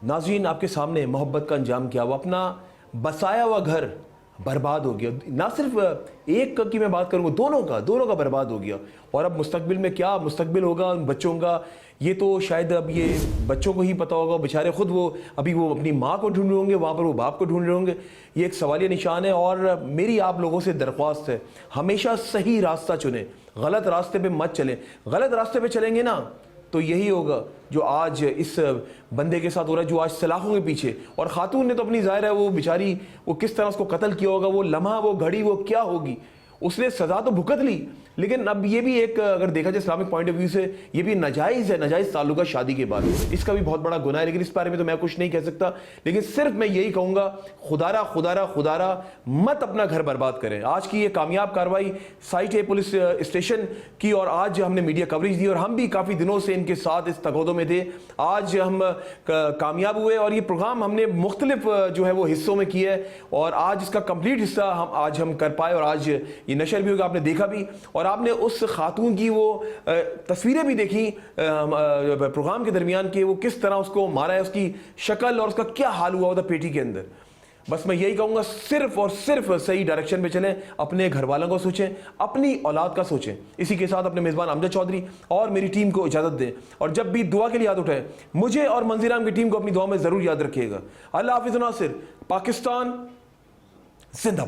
Speaker 1: नाज़रीन, आपके सामने मोहब्बत का अंजाम किया, वो अपना बसाया हुआ घर बर्बाद हो गया। ना सिर्फ एक की मैं बात करूँगा, दोनों का बर्बाद हो गया। और अब मुस्तकबिल में क्या मुस्तकबिल होगा उन बच्चों का, ये तो शायद अब ये बच्चों को ही पता होगा। बेचारे खुद वो अपनी माँ को ढूंढ रहे होंगे, वहाँ पर वो बाप को ढूंढ रहे होंगे। ये एक सवालिया निशान है। और मेरी आप लोगों से दरख्वास्त है, हमेशा सही रास्ता चुनें, गलत रास्ते पे मत चलें। गलत रास्ते पे चलेंगे ना तो यही होगा जो आज इस बंदे के साथ हो रहा है, जो आज सलाखों के पीछे। और खातून ने तो अपनी ज़ाहिर है वो बेचारी, वो किस तरह उसको कत्ल किया होगा, वो लम्हा, वो घड़ी, वो क्या होगी, उसने सज़ा तो भुगत ली। लेकिन अब ये भी एक, अगर देखा जाए इस्लामिक पॉइंट ऑफ व्यू से, ये भी नाजायज़ है, नाजायज़ ताल्लुक है शादी के बाद, इसका भी बहुत बड़ा गुनाह है। लेकिन इस बारे में तो मैं कुछ नहीं कह सकता। लेकिन सिर्फ मैं यही कहूँगा, खुदारा मत अपना घर बर्बाद करें। आज की ये कामयाब कार्रवाई साइट है पुलिस स्टेशन की, और आज हमने मीडिया कवरेज दी, और हम भी काफ़ी दिनों से इनके साथ इस तगोदों में थे। आज हम कामयाब हुए और ये प्रोग्राम हमने मुख्तलिफ जो है वो हिस्सों में किया है, और आज इसका कंप्लीट हिस्सा आज हम कर पाए, और आज ये नशर भी होगा, आपने देखा भी, और आपने उस खातून की वो तस्वीरें भी देखी प्रोग्राम के दरमियान कि वो किस तरह उसको मारा है, उसकी शक्ल और उसका क्या हाल हुआ होता पेटी के अंदर। बस मैं यही कहूँगा, सिर्फ और सिर्फ सही डायरेक्शन में चलें, अपने घर वालों को सोचें, अपनी औलाद का सोचें। इसी के साथ अपने मेज़बान अमजद चौधरी और मेरी टीम को इजाज़त दें, और जब भी दुआ के लिए याद उठाएं, मुझे और मंजीराम की टीम को अपनी दुआ में ज़रूर याद रखिएगा। अल्लाह हाफ़िज़। नासिर, पाकिस्तान जिंदाबाद।